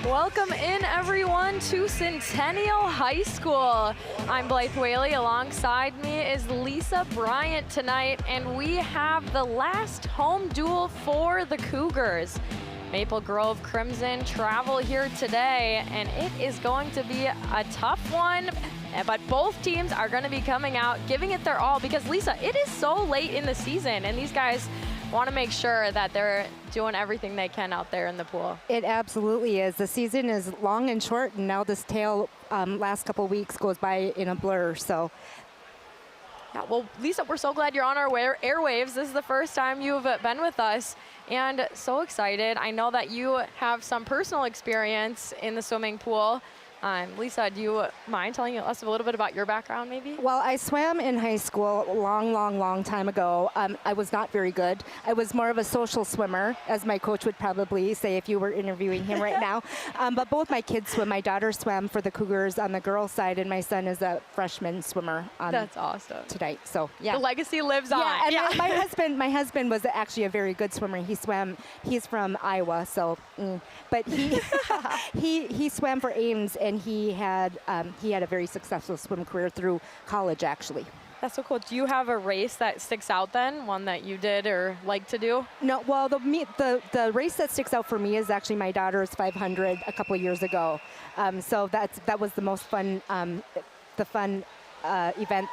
Welcome in, everyone, to Centennial High School. I'm Blythe Whaley. Alongside me is Lisa Bryant tonight, and we have the last home duel for the Cougars. Maple Grove Crimson travel here today, and it is going to be a tough one, but both teams are going to be coming out, giving it their all, because, Lisa, it is so late in the season, and these guys want to make sure that they're doing everything they can out there in the pool. It absolutely is. The season is long and short, and now this tail last couple weeks goes by in a blur. So, yeah, well, Lisa, we're so glad you're on our airwaves. This is the first time you've been with us, and so excited. I know that you have some personal experience in the swimming pool. Lisa, do you mind telling us a little bit about your background, maybe? Well, I swam in high school a long time ago. I was not very good. I was more of a social swimmer, as my coach would probably say if you were interviewing him right now. But both my kids swim. My daughter swam for the Cougars on the girls' side, and my son is a freshman swimmer. That's awesome. Tonight, so yeah. The legacy lives on. Yeah, and yeah. my husband was actually a very good swimmer. He's from Iowa, so, but he swam for Ames, and he had a very successful swim career through college, actually. That's so cool. Do you have a race that sticks out then, one that you did or like to do? No, well, the race that sticks out for me is actually my daughter's 500 a couple of years ago. So that was the most fun, event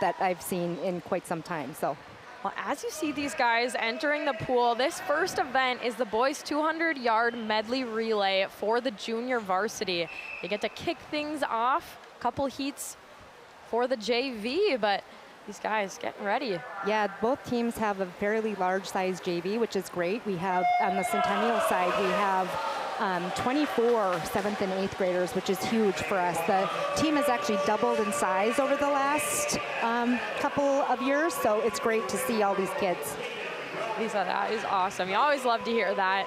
that I've seen in quite some time. So. Well, as you see these guys entering the pool, this first event is the boys 200-yard medley relay for the junior varsity. They get to kick things off, a couple heats for the JV, but these guys getting ready. Yeah, both teams have a fairly large size JV, which is great. We have, on the Centennial side, we have 24 7th and 8th graders, which is huge for us. The team has actually doubled in size over the last couple of years, so it's great to see all these kids. Lisa, that is awesome. You always love to hear that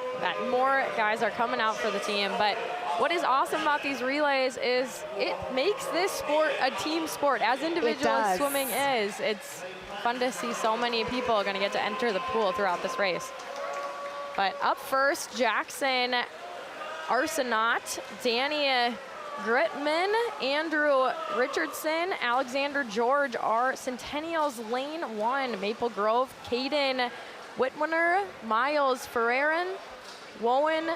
more guys are coming out for the team. But what is awesome about these relays is it makes this sport a team sport, as individual as swimming is. It's fun to see so many people are going to get to enter the pool throughout this race. But up first, Jackson Arsenaut, Danny Gritman, Andrew Richardson, Alexander George are Centennial's lane 1. Maple Grove, Caden Whitwinner, Miles Ferrerin, Woen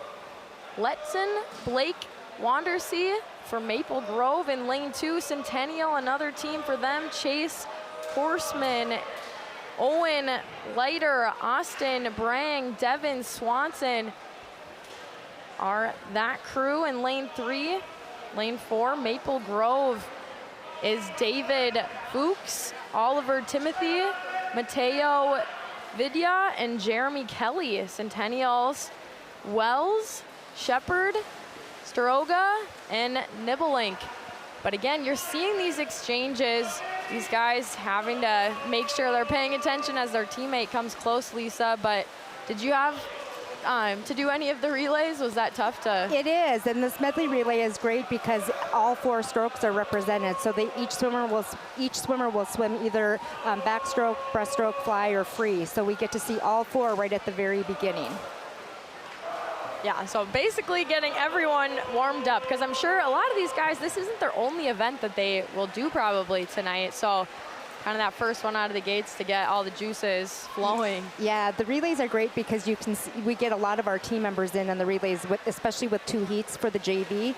Letson, Blake Wandersea for Maple Grove. In lane 2, Centennial, another team for them, Chase Horseman, Owen Leiter, Austin Brang, Devin Swanson are that crew. In lane 3. Lane 4, Maple Grove is David Fuchs, Oliver Timothy, Mateo Vidya, and Jeremy Kelly. Centennials, Wells, Shepard, Staroga, and Nibelink. But again, you're seeing these exchanges, these guys having to make sure they're paying attention as their teammate comes close, Lisa. But did you have to do any of the relays? Was that tough to? It is, and this medley relay is great because all 4 strokes are represented. So each swimmer will swim either backstroke, breaststroke, fly, or free. So we get to see all 4 right at the very beginning. Yeah, so basically getting everyone warmed up, because I'm sure a lot of these guys, this isn't their only event that they will do probably tonight. So kind of that first one out of the gates to get all the juices flowing. Yeah, the relays are great because you can see, we get a lot of our team members in on the relays, especially with 2 heats for the JV.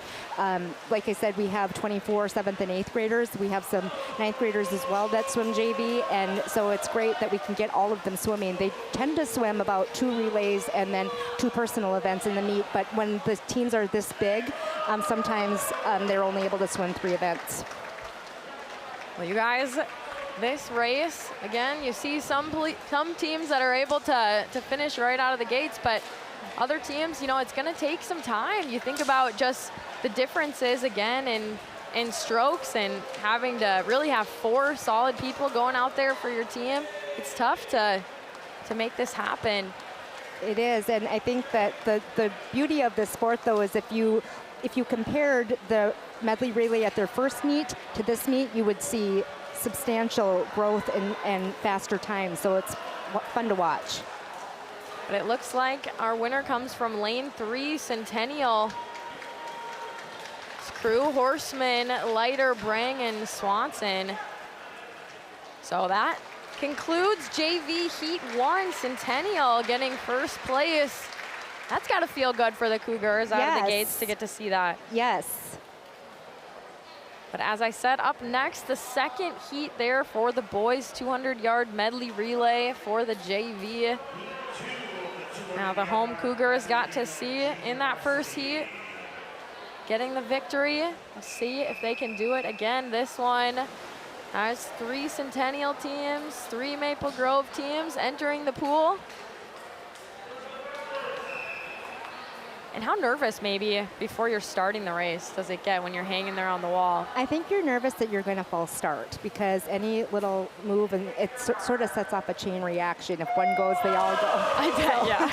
Like I said, we have 24 7th and 8th graders. We have some 9th graders as well that swim JV, and so it's great that we can get all of them swimming. They tend to swim about 2 relays and then 2 personal events in the meet, but when the teams are this big, sometimes they're only able to swim 3 events. Well, you guys, this race, again, you see some teams that are able to finish right out of the gates, but other teams, you know, it's going to take some time. You think about just the differences, again, in strokes and having to really have 4 solid people going out there for your team. It's tough to make this happen. It is, and I think that the beauty of this sport, though, is if you compared the medley relay at their first meet to this meet, you would see substantial growth and faster time, so it's fun to watch. But it looks like our winner comes from lane 3, Centennial. crew, Horseman, Leiter, Brang, and Swanson. So that concludes JV Heat 1. Centennial getting first place. That's got to feel good for the Cougars out of the gates to get to see that. Yes. But as I said, up next, the second heat there for the boys, 200-yard medley relay for the JV. Now the home Cougars got to see in that first heat, getting the victory. We'll see if they can do it again. This one has 3 Centennial teams, 3 Maple Grove teams entering the pool. And how nervous maybe before you're starting the race does it get when you're hanging there on the wall? I think you're nervous that you're going to false start because any little move and it sort of sets off a chain reaction. If one goes, they all go. I bet, yeah.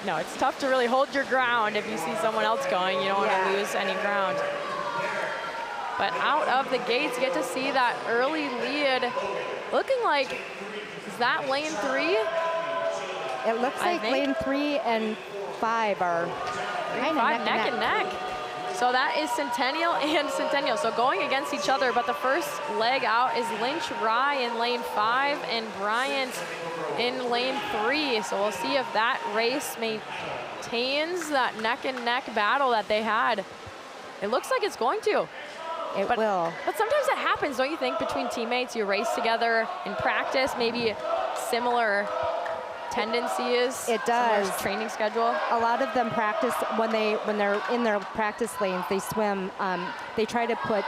No, it's tough to really hold your ground if you see someone else going. You don't want to lose any ground. But out of the gates, you get to see that early lead. Looking like, is that lane 3? It looks like lane 3 and 5 are kind of neck and neck. So that is Centennial and Centennial. So going against each other, but the first leg out is Lynch Rye in lane 5 and Bryant in lane 3. So we'll see if that race maintains that neck and neck battle that they had. It looks like it's going to. It will. But sometimes that happens, don't you think, between teammates? You race together in practice, maybe similar tendencies. It does. Training schedule. A lot of them practice when they're in their practice lanes. They swim. They try to put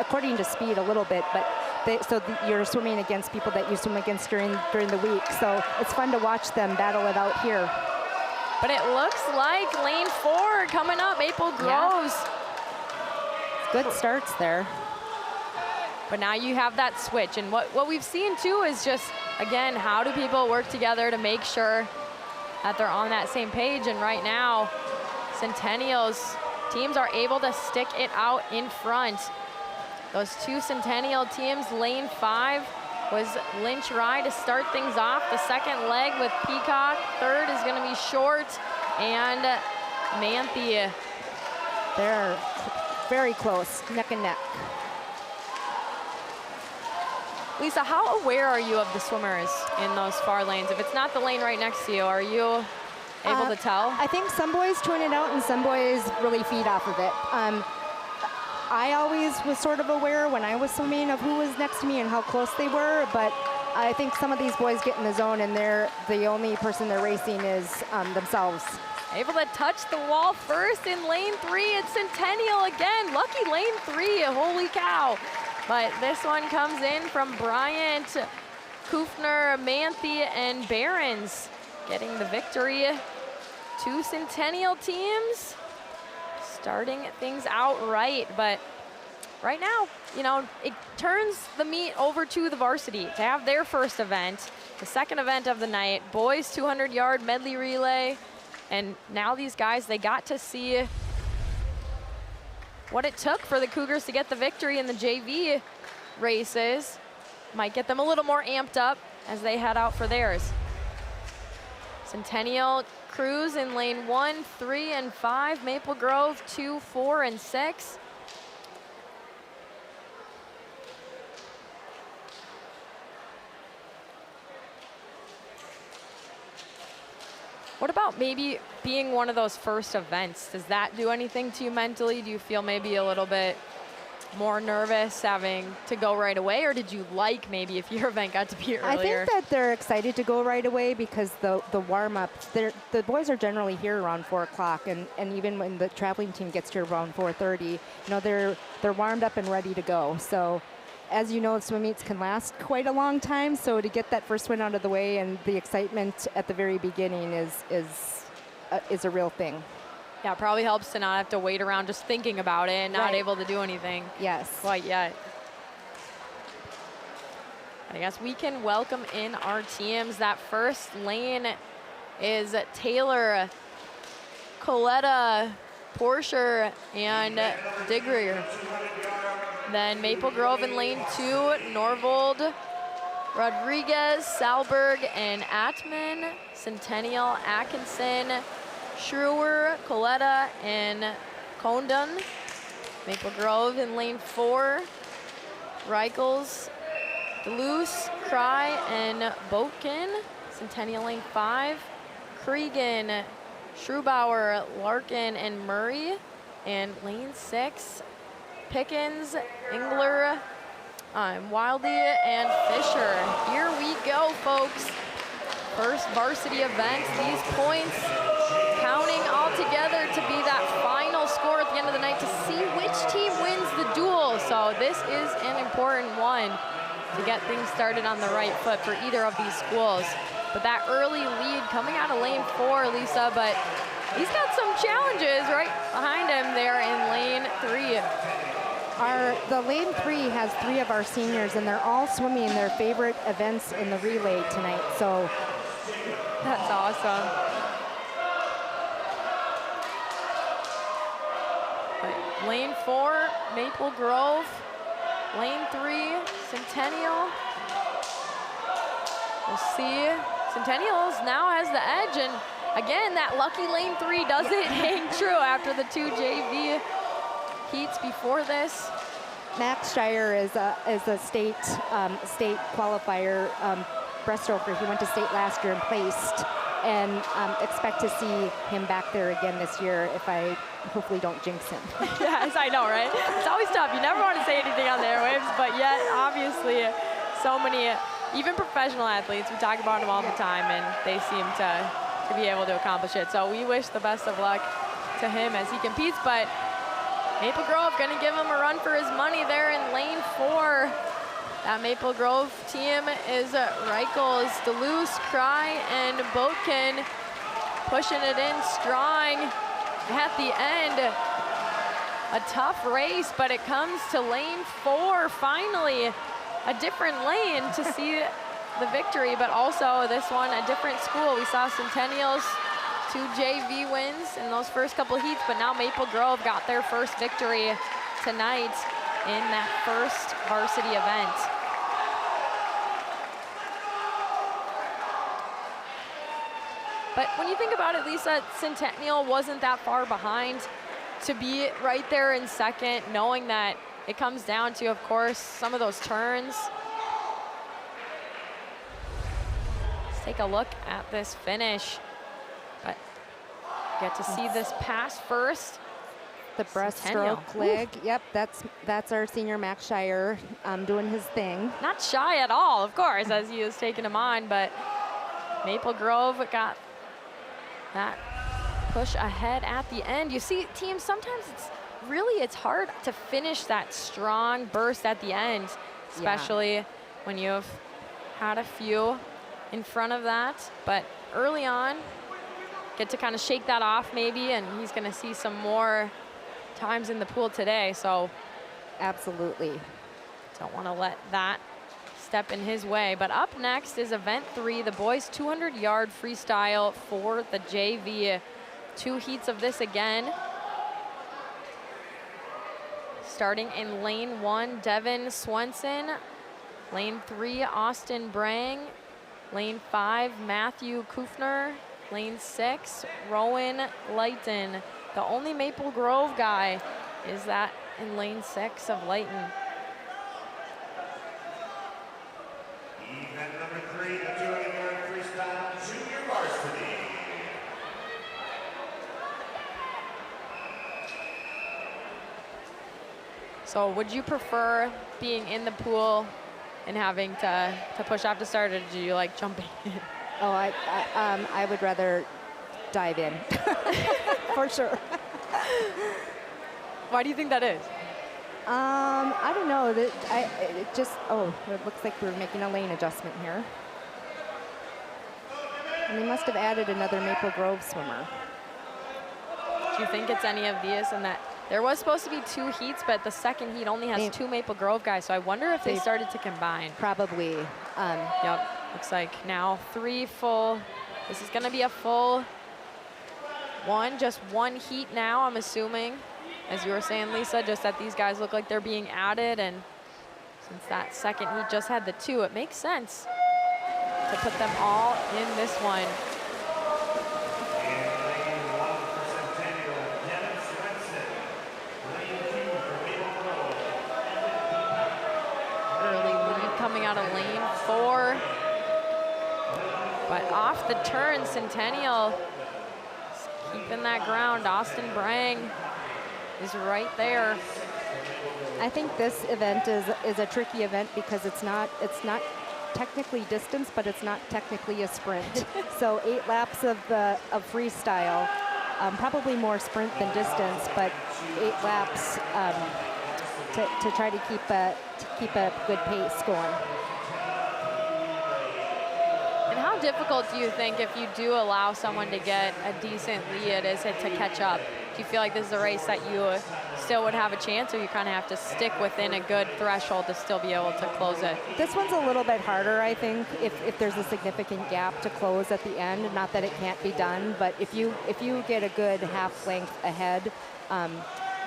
according to speed a little bit, but you're swimming against people that you swim against during the week. So it's fun to watch them battle it out here. But it looks like lane 4 coming up, Maple Groves. Yeah. Good starts there. But now you have that switch. And what we've seen too is just, again, how do people work together to make sure that they're on that same page? And right now, Centennial's teams are able to stick it out in front. Those 2 Centennial teams, lane 5 was Lynch Rye to start things off. The second leg with Peacock. Third is gonna be Short and Manthe. They're very close, neck and neck. Lisa, how aware are you of the swimmers in those far lanes? If it's not the lane right next to you, are you able to tell? I think some boys tune it out and some boys really feed off of it. I always was sort of aware when I was swimming of who was next to me and how close they were, but I think some of these boys get in the zone and the only person they're racing is themselves. Able to touch the wall first in lane 3. It's Centennial again. Lucky lane 3, holy cow. But this one comes in from Bryant, Kufner, Manthe, and Behrens getting the victory. 2 Centennial teams starting things out right, but right now, you know, it turns the meet over to the varsity to have their first event, the second event of the night, boys 200-yard medley relay. And now these guys, they got to see what it took for the Cougars to get the victory in the JV races. Might get them a little more amped up as they head out for theirs. Centennial crews in lane 1, 3, and 5. Maple Grove 2, 4, and 6. What about maybe being one of those first events? Does that do anything to you mentally? Do you feel maybe a little bit more nervous having to go right away, or did you like maybe if your event got to be earlier? I think that they're excited to go right away because the warm-up, the boys are generally here around 4 o'clock, and even when the traveling team gets here around 4:30, you know, they're warmed up and ready to go. So, as you know, swim meets can last quite a long time, so to get that first one out of the way and the excitement at the very beginning is a real thing. Yeah, it probably helps to not have to wait around just thinking about it and not able to do anything. Yes. Quite yet. I guess we can welcome in our teams. That first lane is Taylor, Coletta, Porsche, and Digger. Then Maple Grove in lane 2, Norvold, Rodriguez, Salberg, and Atman. Centennial, Atkinson, Schrewer, Coletta, and Condon, Maple Grove in lane 4, Reichels, Duluth, Cry, and Boatkin. Centennial lane 5, Cregan, Schrubauer, Larkin, and Murray. And lane 6, Pickens, Engler, Wildy, and Fisher. Here we go, folks. First varsity events. These points counting all together to be that final score at the end of the night to see which team wins the duel. So this is an important one to get things started on the right foot for either of these schools. But that early lead coming out of lane 4, Lisa, but he's got some challenges right behind him there in lane 3. The lane 3 has 3 of our seniors, and they're all swimming their favorite events in the relay tonight. So that's awesome. But lane 4, Maple Grove. Lane 3, Centennial. We'll see. Centennials now has the edge, and again, that lucky lane 3 doesn't hang true after the 2 JV heats before this. Max Shire is a state qualifier breaststroker. He went to state last year and placed, and expect to see him back there again this year if I hopefully don't jinx him. Yes, I know, right? It's always tough. You never want to say anything on the airwaves, but yet obviously so many, even professional athletes, we talk about them all the time, and they seem to be able to accomplish it. So we wish the best of luck to him as he competes, but Maple Grove gonna give him a run for his money there in lane 4. That Maple Grove team is Reichels, Duluth, Cry, and Boatkin pushing it in strong at the end. A tough race, but it comes to lane 4, finally. A different lane to see the victory, but also this one, a different school. We saw Centennials 2 JV wins in those first couple of heats, but now Maple Grove got their first victory tonight in that first varsity event. But when you think about it, Lisa, Centennial wasn't that far behind to be right there in second, knowing that it comes down to, of course, some of those turns. Let's take a look at this finish. But get to see this pass first. The breaststroke leg. Yep, that's our senior Max Shire doing his thing. Not shy at all, of course, as he is taking him on, but Maple Grove got that push ahead at the end. You see, teams, sometimes it's hard to finish that strong burst at the end, especially when you've had a few in front of that. But early on, get to kind of shake that off maybe, and he's gonna see some more times in the pool today, so. Absolutely. Don't wanna let that step in his way. But up next is event 3, the boys 200-yard freestyle for the JV. 2 heats of this again. Starting in lane 1, Devin Swenson. Lane 3, Austin Brang. Lane 5, Matthew Kufner. Lane 6, Rowan Lighton. The only Maple Grove guy is that in lane 6 of Lighton. Event number 3, the 200-yard freestyle junior varsity. So would you prefer being in the pool and having to push off to start, or do you like jumping in? Oh, I would rather dive in, for sure. Why do you think that is? I don't know. It looks like we're making a lane adjustment here. And they must have added another Maple Grove swimmer. Do you think it's any of these? And that there was supposed to be 2 heats, but the second heat only has 2 Maple Grove guys. So I wonder if they started to combine. Probably. Yep. Looks like now 3 full. This is going to be a full just one heat now, I'm assuming. As you were saying, Lisa, just that these guys look like they're being added, and since that second heat just had the 2, it makes sense to put them all in this one. In lane 1 for Centennial, Devin Swenson. out of lane 4. But off the turn, Centennial keeping that ground. Austin Brang is right there. I think this event is a tricky event because it's not technically distance, but it's not technically a sprint. So 8 laps of freestyle, probably more sprint than distance, but 8 laps to try to keep a good pace going. And how difficult do you think, if you do allow someone to get a decent lead, is it to catch up? Do you feel like this is a race that you still would have a chance, or you kind of have to stick within a good threshold to still be able to close it? This one's a little bit harder, I think, if there's a significant gap to close at the end. Not that it can't be done, but if you get a good half length ahead,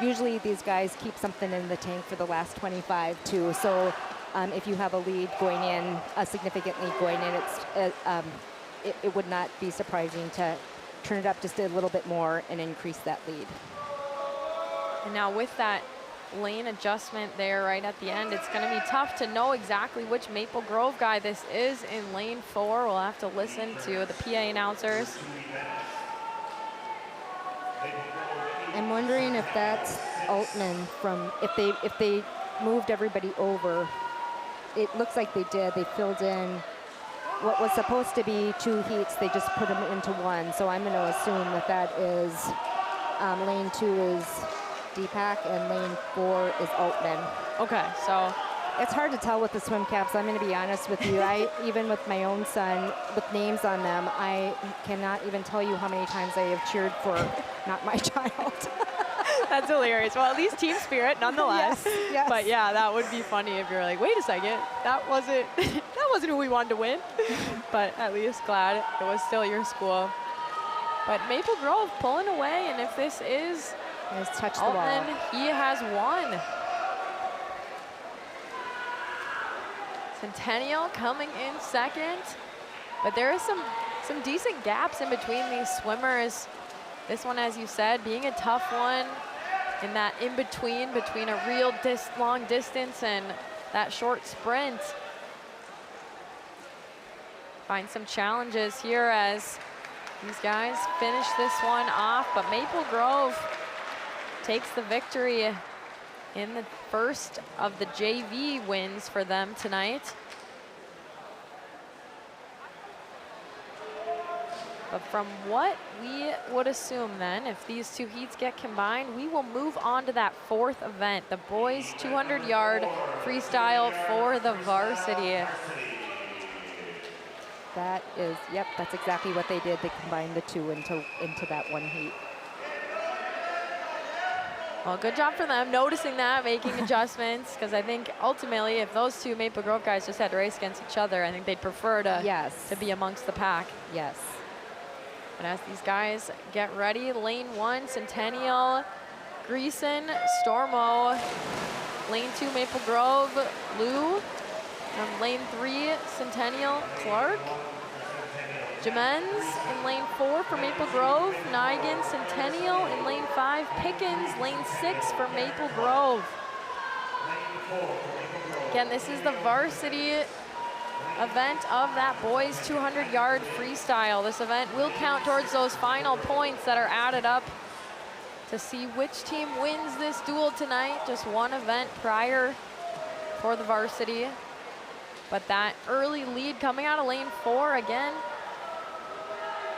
usually these guys keep something in the tank for the last 25 too. So if you have a lead going in, a significant lead going in, it would not be surprising to turn it up just a little bit more and increase that lead. And now with that lane adjustment there right at the end, it's going to be tough to know exactly which Maple Grove guy this is in lane 4. We'll have to listen to the PA announcers. I'm wondering if that's Altman from, if they moved everybody over. It looks like they did. They filled in what was supposed to be 2 heats. They just put them into 1. So I'm going to assume that is lane 2 is Deepak and lane 4 is Altman. Okay, so it's hard to tell with the swim caps. I'm going to be honest with you. Even with my own son, with names on them, I cannot even tell you how many times I have cheered for not my child. That's hilarious. Well, at least team spirit, nonetheless. Yes, yes. But yeah, that would be funny if you're like, wait a second, that wasn't who we wanted to win. But at least glad it was still your school. But Maple Grove pulling away, and if this is touched the Altman, wall. he has won. Centennial coming in second, but there is some decent gaps in between these swimmers. This one, as you said, being a tough one in that in-between, between a real long distance and that short sprint. Find some challenges here as these guys finish this one off, but Maple Grove takes the victory in the first of the JV wins for them tonight. But from what we would assume then, if these 2 heats get combined, we will move on to that 4th event, the boys 200-yard freestyle for the varsity. That is, yep, that's exactly what they did. They combined the 2 into that 1 heat. Well, good job for them noticing that, making adjustments, because I think ultimately if those 2 Maple Grove guys just had to race against each other, I think they'd prefer to be amongst the pack. Yes. But as these guys get ready, lane 1, Centennial, Greason, Stormo. Lane 2, Maple Grove, Lou. And lane 3, Centennial, Clark. Jamens in lane 4 for Maple Grove. Nigan, Centennial in lane 5. Pickens, lane 6 for Maple Grove. Again, this is the varsity event of that boys 200-yard freestyle. This event will count towards those final points that are added up to see which team wins this duel tonight. Just one event prior for the varsity. But that early lead coming out of lane 4 again.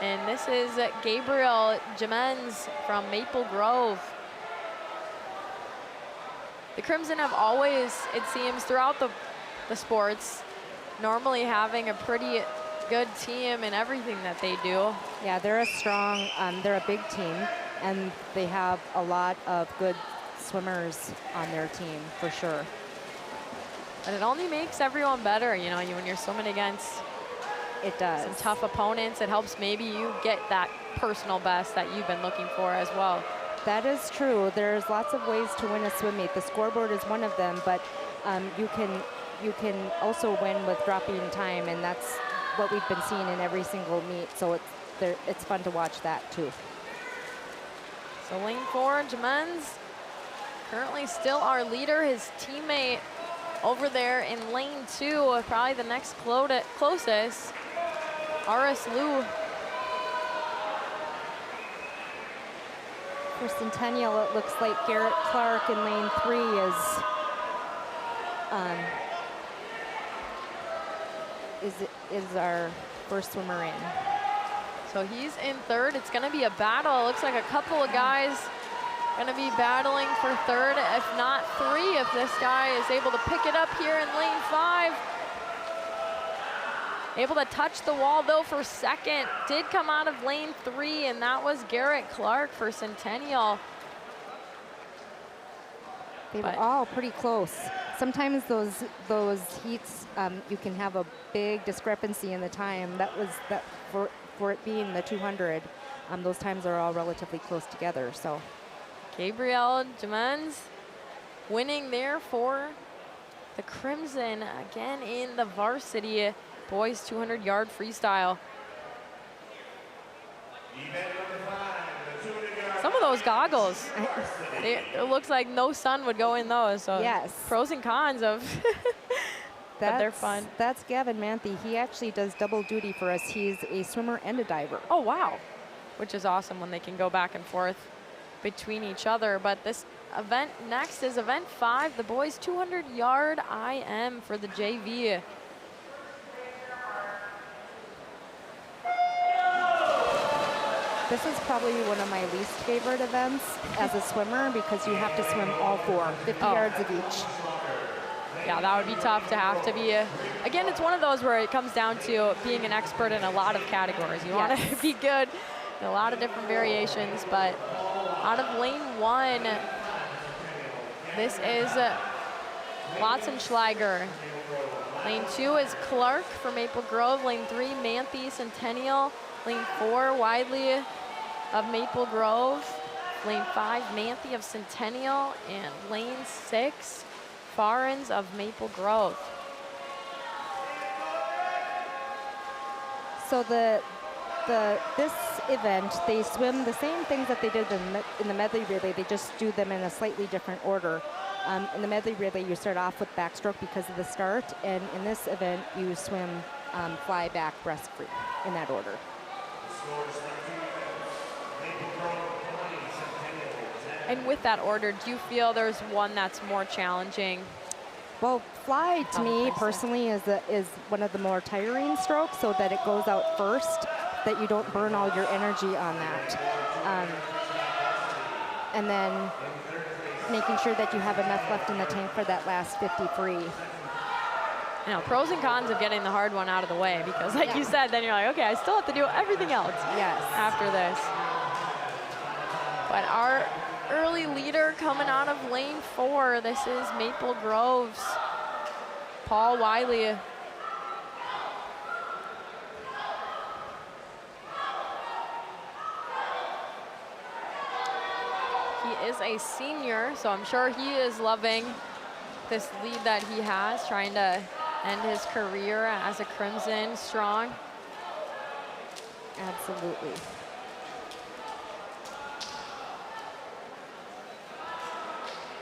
And this is Gabriel Jamens from Maple Grove. The Crimson have always, it seems, throughout the sports, normally having a pretty good team in everything that they do. Yeah, they're a strong, they're a big team, and they have a lot of good swimmers on their team, for sure. But it only makes everyone better, you know, when you're swimming against some tough opponents. It helps maybe you get that personal best that you've been looking for as well. That is true. There's lots of ways to win a swim meet. The scoreboard is one of them, but you can also win with dropping time, and that's what we've been seeing in every single meet. So it's fun to watch that too. So lane 4, Jamens, currently still our leader. His teammate Over there in lane 2, probably the next closest, RS Lou. For Centennial, it looks like Garrett Clark in lane 3 is our first swimmer in. So he's in 3rd. It's going to be a battle. It looks like a couple of guys going to be battling for 3rd, if not 3, if this guy is able to pick it up here in lane 5. Able to touch the wall, though, for 2nd. Did come out of lane 3, and that was Garrett Clark for Centennial. They were all pretty close. Sometimes those heats, you can have a big discrepancy in the time. For it being the 200, those times are all relatively close together. So, Gabrielle Jamens winning there for the Crimson, again in the varsity boys 200-yard freestyle. Some of those goggles, it looks like no sun would go in those. So yes. Pros and cons of, but they're fun. That's Gavin Manthe. He actually does double duty for us. He's a swimmer and a diver. Oh, wow. Which is awesome when they can go back and forth between each other. But this event next is event 5, the boys 200-yard IM for the JV. This is probably one of my least favorite events as a swimmer because you have to swim all 4, 50 yards of each. Yeah, that would be tough to have to be. Again, it's one of those where it comes down to being an expert in a lot of categories. You want to be good in a lot of different variations, but out of lane 1, this is Watson-Schleiger. Lane 2 is Clark for Maple Grove. Lane 3, Manthe, Centennial. Lane 4, Widely of Maple Grove. Lane 5, Manthe of Centennial. And lane 6, Farrens of Maple Grove. So this event, they swim the same things that they did in the medley relay. They just do them in a slightly different order. In the medley relay, you start off with backstroke because of the start, and in this event, you swim fly back breaststroke in that order. And with that order, do you feel there's one that's more challenging? Well, fly to me personally is one of the more tiring strokes, so that it goes out first, that you don't burn all your energy on that. And then making sure that you have enough left in the tank for that last 50 free. You know, pros and cons of getting the hard one out of the way, because like you said, then you're like, okay, I still have to do everything else after this. But our early leader coming out of lane 4, this is Maple Grove's Paul Wiley. He is a senior, so I'm sure he is loving this lead that he has, trying to end his career as a Crimson strong. Absolutely.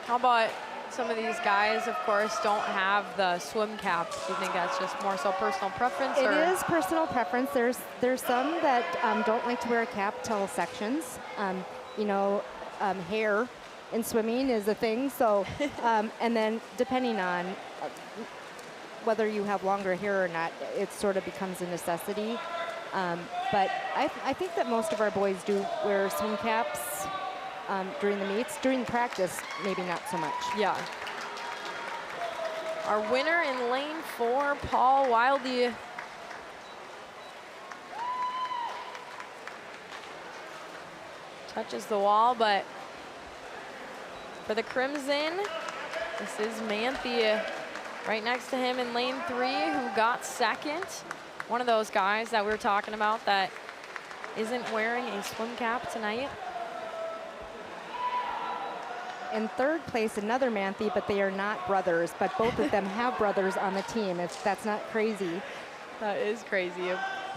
How about some of these guys, of course, don't have the swim cap? Do you think that's just more so personal preference? It is personal preference. There's some that don't like to wear a cap till sections. You know, hair in swimming is a thing. So, and then depending on whether you have longer hair or not, it sort of becomes a necessity. But I think that most of our boys do wear swim caps during the meets. During practice, maybe not so much. Yeah. Our winner in lane 4, Paul Wildy. Touches the wall, but for the Crimson, this is Manthe right next to him in lane 3, who got second. One of those guys that we were talking about that isn't wearing a swim cap tonight. In third place, another Manthe, but they are not brothers, but both of them have brothers on the team. That's not crazy. That is crazy.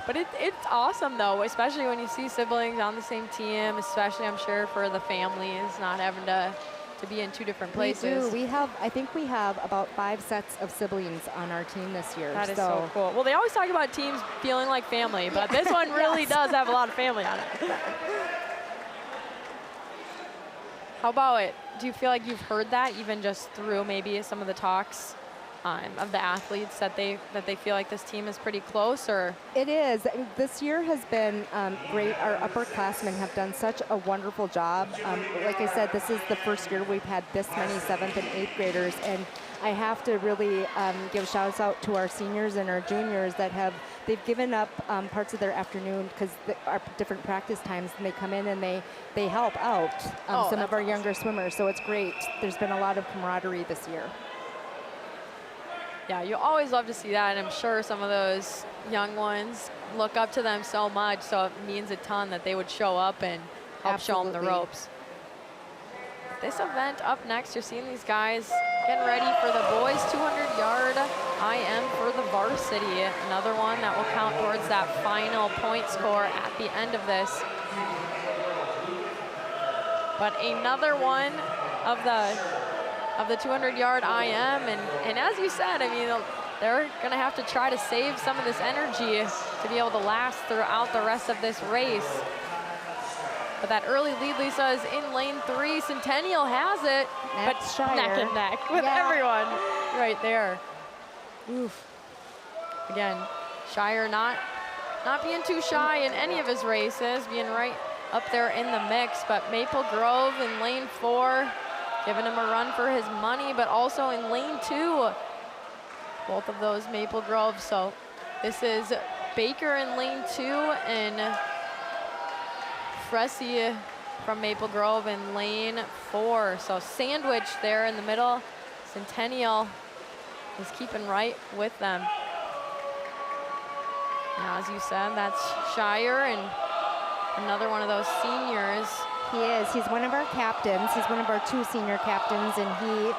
But it's awesome, though, especially when you see siblings on the same team, especially, I'm sure, for the families, not having to to be in 2 different We places. do. I think we have about 5 sets of siblings on our team this year. That is so cool. Well, they always talk about teams feeling like family, but this one really does have a lot of family on it. How about it? Do you feel like you've heard that even just through maybe some of the talks of the athletes that they feel like this team is pretty close? Or It is. This year has been great. Our upperclassmen have done such a wonderful job. Like I said, this is the first year we've had this many 7th and 8th graders, and I have to really give shouts out to our seniors and our juniors that they've given up parts of their afternoon because our different practice times, and they come in and they help out some of our younger swimmers. So it's great. There's been a lot of camaraderie this year. yeah, you always love to see that, and I'm sure some of those young ones look up to them so much, so it means a ton that they would show up and help show them the ropes. This event up next, you're seeing these guys getting ready for the boys 200-yard IM for the varsity. Another one that will count towards that final point score at the end of this. But another one of the 200-yard IM, and as you said, I mean, they're gonna have to try to save some of this energy to be able to last throughout the rest of this race. But that early lead, Lisa, is in lane 3. Centennial has it, That's but Shire. neck and neck with everyone right there. Oof. Again, Shire not being too shy in any of his races, being right up there in the mix, but Maple Grove in lane 4, giving him a run for his money, but also in lane 2, both of those Maple Grove. So this is Baker in lane 2 and Fressy from Maple Grove in lane 4. So sandwich there in the middle. Centennial is keeping right with them. Now, as you said, that's Shire and another one of those seniors. He is. He's one of our captains. He's one of our 2 senior captains, and he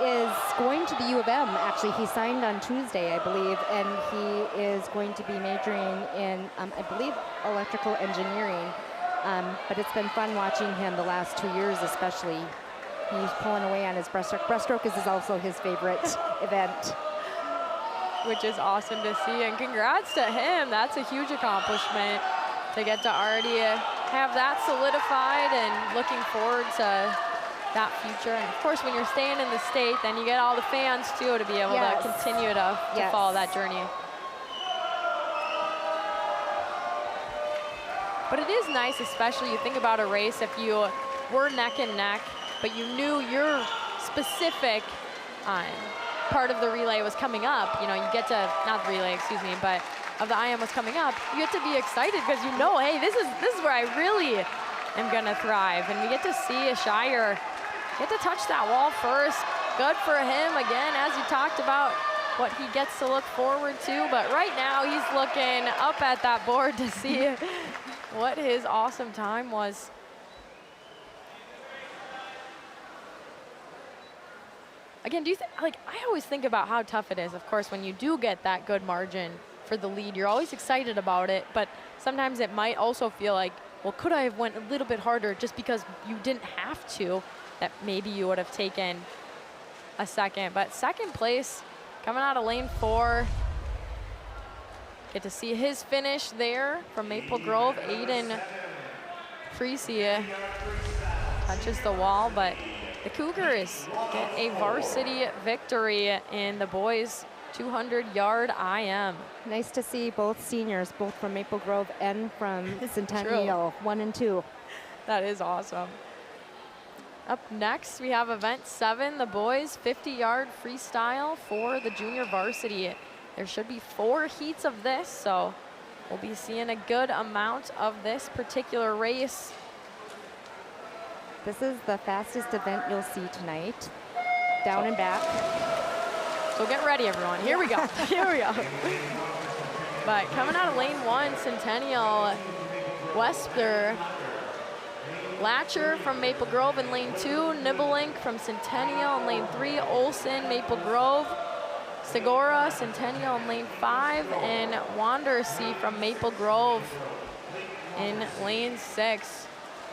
is going to the U of M. Actually, he signed on Tuesday, I believe, and he is going to be majoring in, I believe, electrical engineering. But it's been fun watching him the last 2 years, especially. He's pulling away on his breaststroke. Breaststroke is also his favorite event. Which is awesome to see, and congrats to him. That's a huge accomplishment to get to already have that solidified and looking forward to that future. And of course, when you're staying in the state, then you get all the fans too to be able to continue to follow that journey. But it is nice, especially you think about a race, if you were neck and neck, but you knew your specific part of the relay was coming up. You know, you get to, not the relay, excuse me, but of the IM was coming up, you get to be excited because you know, hey, this is where I really am gonna thrive. And we get to see a Shire get to touch that wall first. Good for him, again, as you talked about, what he gets to look forward to. But right now, he's looking up at that board to see what his awesome time was. Again, do you think, like, I always think about how tough it is, of course, when you do get that good margin for the lead. You're always excited about it, but sometimes it might also feel like, well, could I have went a little bit harder just because you didn't have to, that maybe you would have taken a second. But second place, coming out of lane 4. Get to see his finish there from Maple Grove. Aiden Fressy touches the wall, but the Cougars get a varsity victory in the boys 200-yard IM. Nice to see both seniors, both from Maple Grove and from Centennial, 1 and 2. That is awesome. Up next, we have event 7, the boys 50-yard freestyle for the junior varsity. There should be 4 heats of this, so we'll be seeing a good amount of this particular race. This is the fastest event you'll see tonight. Down and back. So get ready, everyone. Here we go. Here we go. But coming out of lane 1, Centennial, Wesper, Latcher from Maple Grove in lane 2, Nibelink from Centennial in lane 3, Olson, Maple Grove, Segura, Centennial in lane 5, and Wandersea from Maple Grove in lane 6.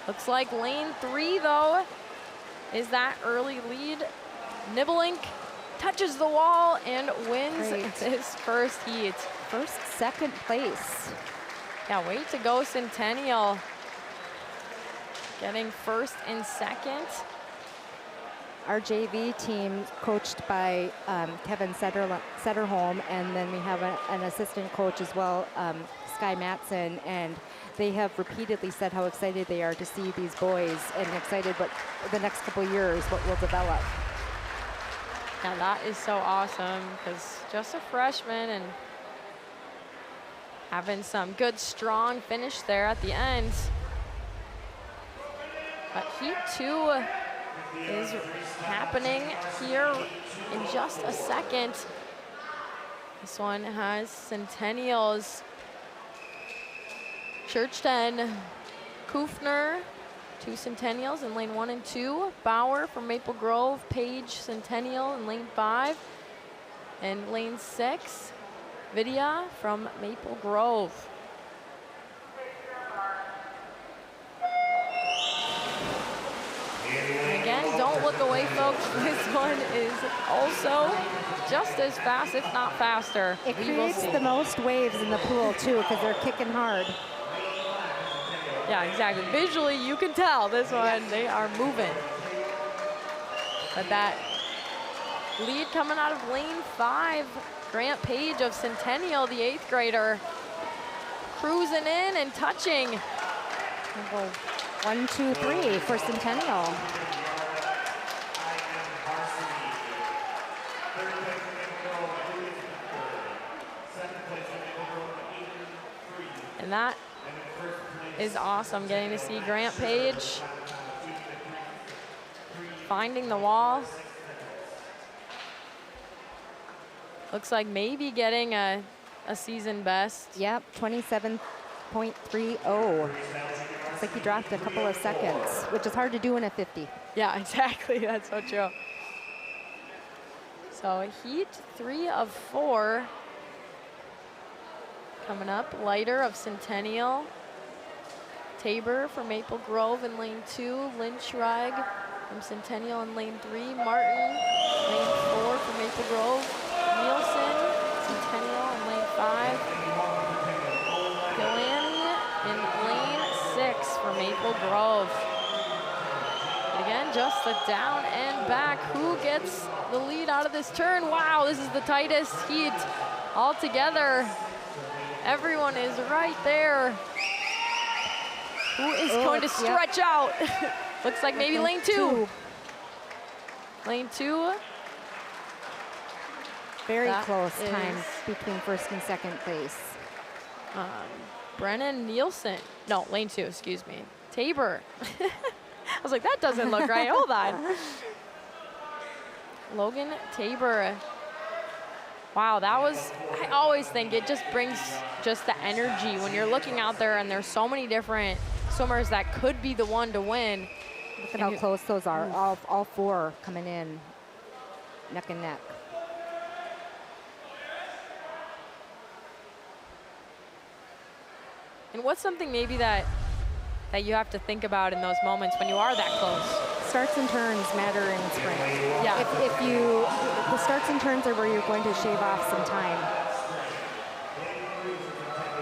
Looks like lane 3, though, is that early lead. Nibelink touches the wall and wins his first heat. First, second place. Yeah, way to go, Centennial. Getting first and second. Our JV team, coached by Kevin Setterholm, and then we have an assistant coach as well, Sky Matson, and they have repeatedly said how excited they are to see these boys and excited what the next couple of years what will develop. Yeah, that is so awesome because just a freshman and having some good, strong finish there at the end. But Heat 2 is happening here in just a second. This one has Centennial's Churchton, Kufner, 2 Centennials in lane 1 and 2. Bauer from Maple Grove, Page Centennial in lane 5. And lane 6, Vidya from Maple Grove. And again, don't look away, folks. This one is also just as fast, if not faster. It creates the most waves in the pool, too, because they're kicking hard. Yeah, exactly. Visually, you can tell this one, they are moving. But that lead coming out of lane 5, Grant Page of Centennial, the 8th grader, cruising in and touching. 1, 2, 3 for Centennial. And that is awesome, getting to see Grant Page finding the wall. Looks like maybe getting a season best. Yep, 27.30. Looks like he dropped a couple of seconds, which is hard to do in a 50. Yeah, exactly, that's so true. So Heat 3 of 4 coming up. Leiter of Centennial, Tabor from Maple Grove in lane 2, Lynchreich from Centennial in lane 3, Martin, lane 4 from Maple Grove, Nielsen, Centennial in lane 5, Delaney in lane 6 for Maple Grove. And again, just the down and back. Who gets the lead out of this turn? Wow, this is the tightest heat altogether. Everyone is right there. Who is going to stretch out? Looks like maybe lane 2. Lane 2. Very close times between first and second place. Brennan Nielsen. No, lane 2, excuse me. Tabor. I was like, that doesn't look right. Hold on. Logan Tabor. Wow, that was, I always think it just brings just the energy when you're looking out there and there's so many different swimmers that could be the one to win. Look at how close those are. All 4 coming in neck and neck. And what's something maybe that you have to think about in those moments when you are that close? Starts and turns matter in sprint. Yeah. The starts and turns are where you're going to shave off some time.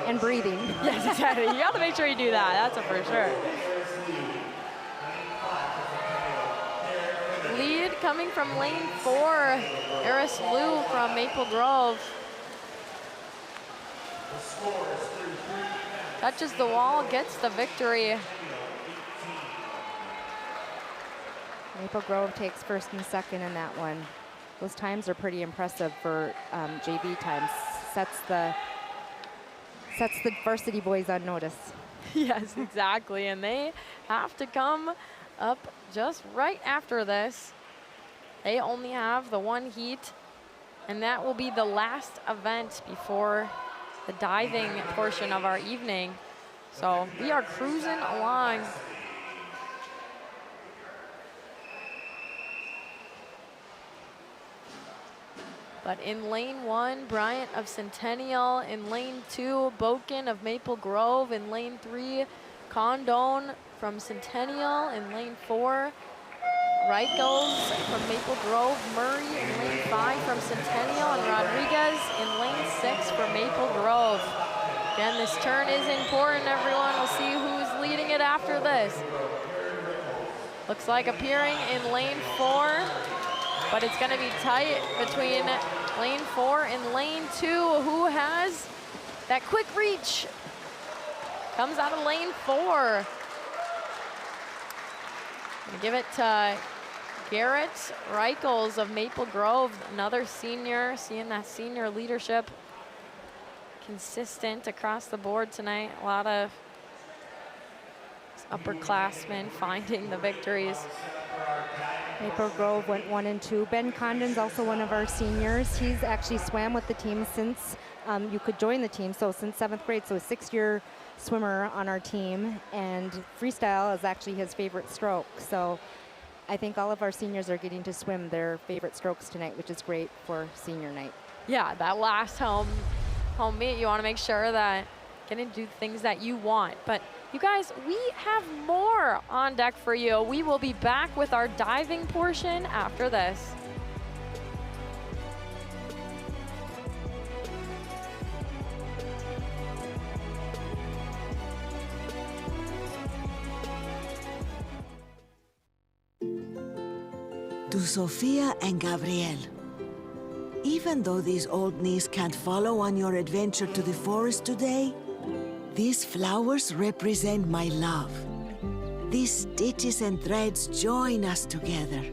And breathing. Yes, exactly. You have to make sure you do that. That's a for sure. Lead coming from lane 4, Eris Liu from Maple Grove. Touches the wall, gets the victory. Maple Grove takes first and second in that one. Those times are pretty impressive for JV times. Sets the varsity boys on notice. Yes, exactly. And they have to come up just right after this. They only have the 1 heat, and that will be the last event before the diving portion of our evening. So we are cruising along. But in lane 1, Bryant of Centennial. In lane 2, Boken of Maple Grove. In lane 3, Condon from Centennial in lane 4. Reichels from Maple Grove, Murray in lane 5 from Centennial, and Rodriguez in lane 6 for Maple Grove. Again, this turn is important, everyone. We'll see who's leading it after this. Looks like appearing in lane 4, but it's gonna be tight between lane 4 and lane 2. Who has that quick reach? Comes out of lane 4. Gonna give it to Garrett Reichels of Maple Grove, another senior, seeing that senior leadership consistent across the board tonight. A lot of upperclassmen finding the victories. Maple Grove went 1 and 2. Ben Condon's also one of our seniors. He's actually swam with the team since you could join the team, so since 7th grade, so a 6-year swimmer on our team, and freestyle is actually his favorite stroke. So I think all of our seniors are getting to swim their favorite strokes tonight, which is great for senior night. Yeah, that last home meet, you want to make sure that getting to do things that you want. But you guys, we have more on deck for you. We will be back with our diving portion after this. To Sofia and Gabriel. Even though these old knees can't follow on your adventure to the forest today, these flowers represent my love. These stitches and threads join us together.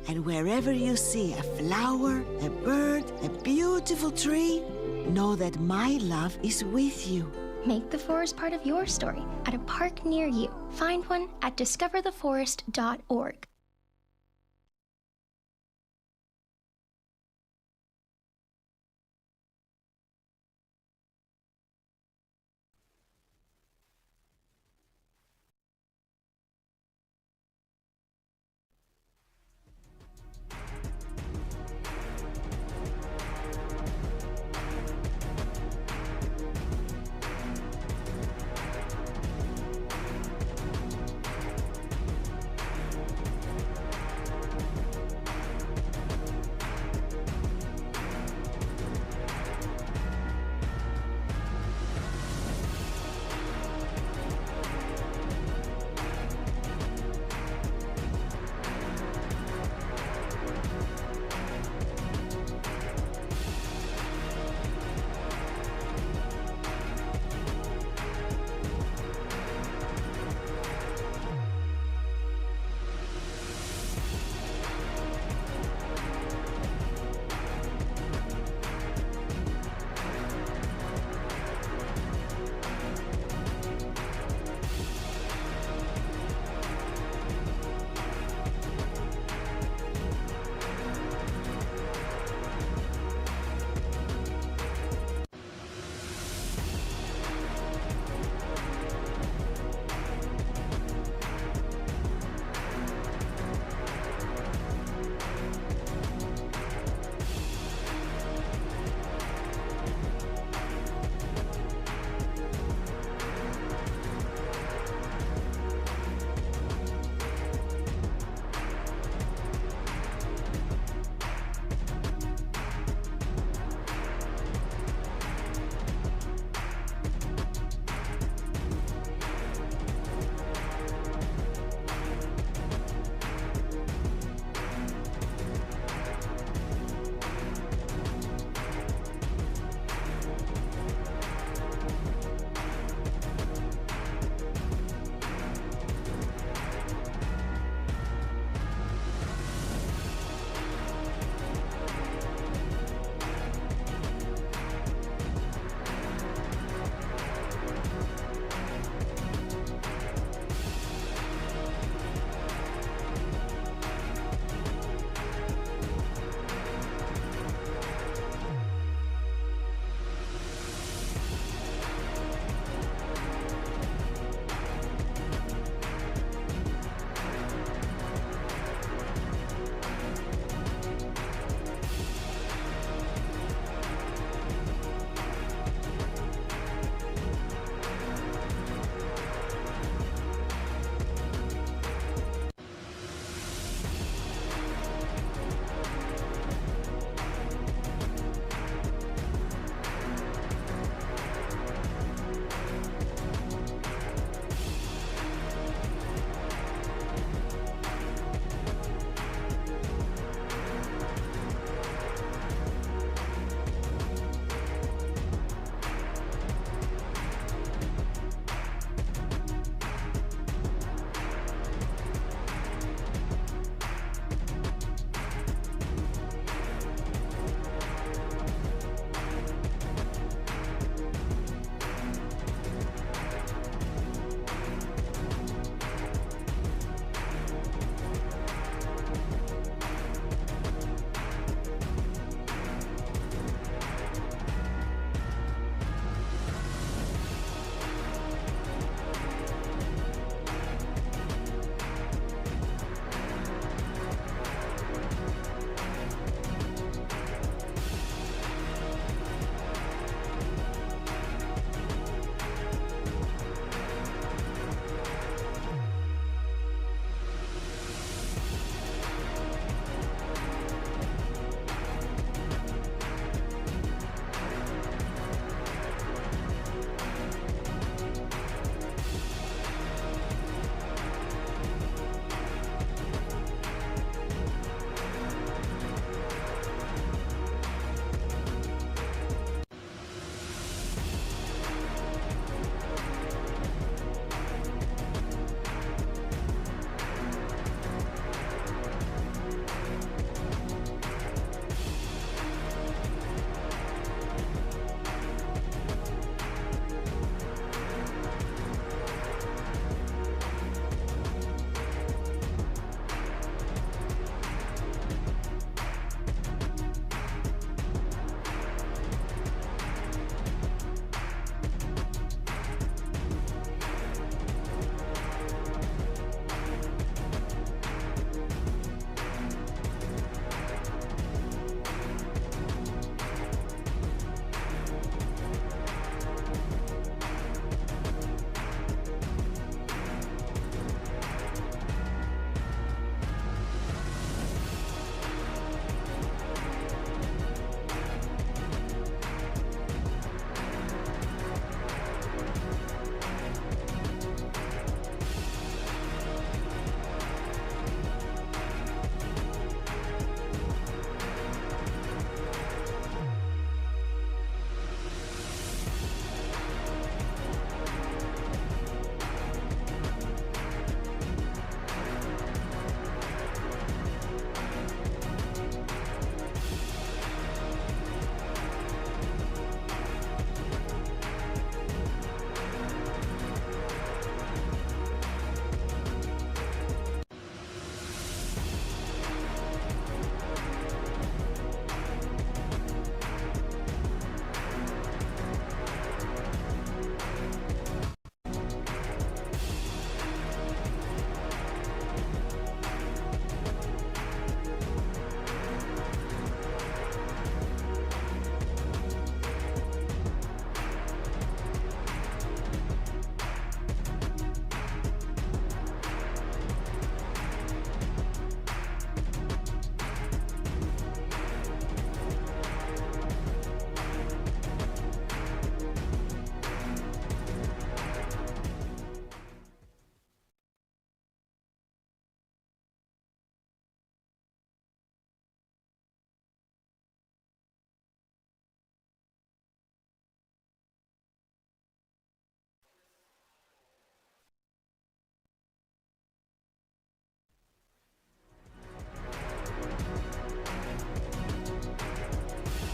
And wherever you see a flower, a bird, a beautiful tree, know that my love is with you. Make the forest part of your story at a park near you. Find one at discovertheforest.org.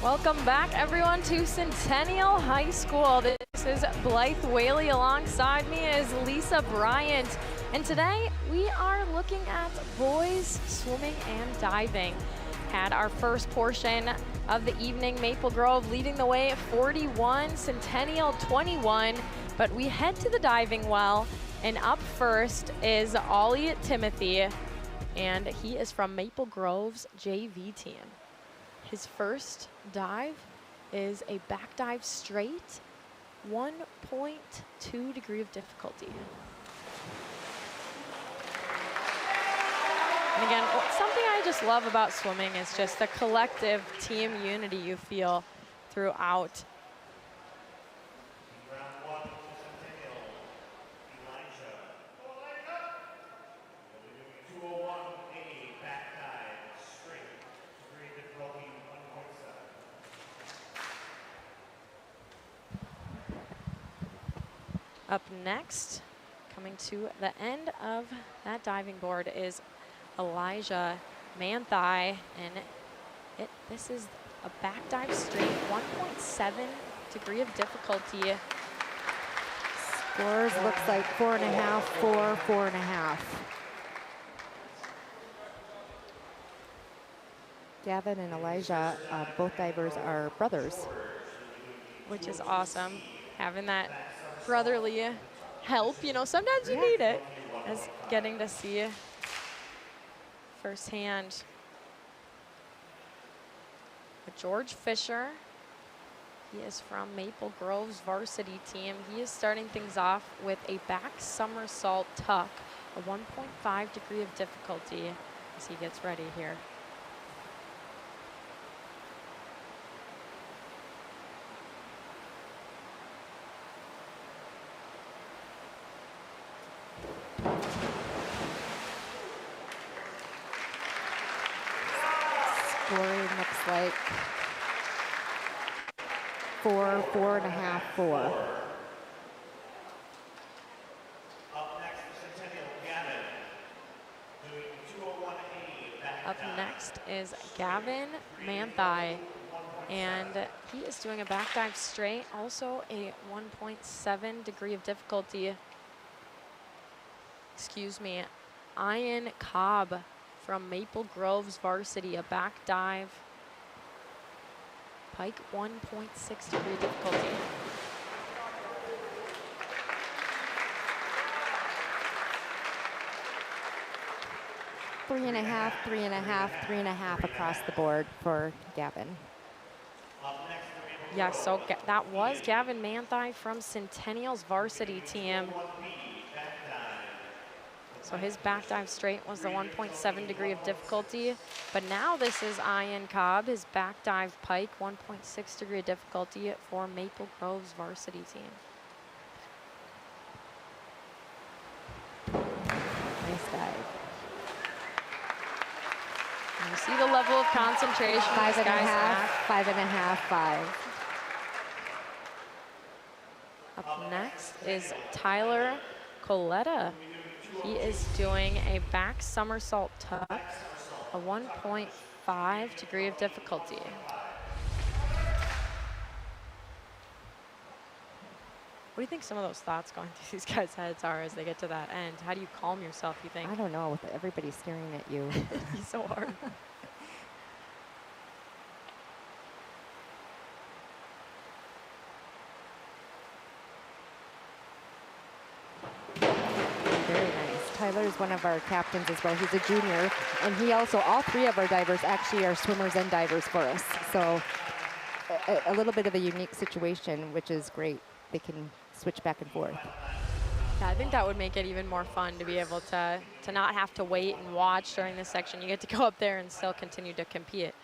Welcome back, everyone, to Centennial High School. This is Blythe Whaley. Alongside me is Lisa Bryant. And today we are looking at boys swimming and diving. Had our first portion of the evening, Maple Grove leading the way at 41, Centennial 21. But we head to the diving well, and up first is Ollie Timothy, and he is from Maple Grove's JV team. His first dive is a back dive straight, 1.2 degree of difficulty. And again, something I just love about swimming is just the collective team unity you feel throughout. Round 1 to Centennial, Elijah. 201A back dive straight, degree difficulty 1.7. Up next, coming to the end of that diving board, is Elijah Manthai, and this is a back dive straight, 1.7 degree of difficulty. Scores looks like 4.5, 4, 4.5. Gavin and Elijah, both divers are brothers. Which is awesome, having that brotherly help. You know, sometimes you need it, as getting to see firsthand. But George Fisher, he is from Maple Grove's varsity team. He is starting things off with a back somersault tuck, a 1.5 degree of difficulty as he gets ready here. Scoring looks like 4, 4.5, 4. Up next for Centennial, Gavin. Doing 201A back Up dive. next is Gavin Manthai, and he is doing a back dive straight, also a 1.7 degree of difficulty. Excuse me, Ian Cobb from Maple Grove's varsity, a back dive, pike 1.6 degree difficulty. Three and a half, 3.5, 3.5 across the board for Gavin. Yeah, so that was Gavin Manthai from Centennial's varsity team. So his back dive straight was the 1.7 degree of difficulty. But now this is Ian Cobb, his back dive pike, 1.6 degree of difficulty for Maple Grove's varsity team. Nice dive. And you see the level of concentration Five these and a guys half, have. 5.5, 5. Up next is Tyler Coletta. He is doing a back somersault tuck, a 1.5 degree of difficulty. What do you think some of those thoughts going through these guys' heads are as they get to that end? How do you calm yourself, you think? I don't know, with everybody staring at you. He's so hard. Very nice. Tyler is one of our captains as well. He's a junior, and he also, all three of our divers actually are swimmers and divers for us. So a little bit of a unique situation, which is great. They can switch back and forth. Yeah, I think that would make it even more fun to be able to not have to wait and watch during this section. You get to go up there and still continue to compete.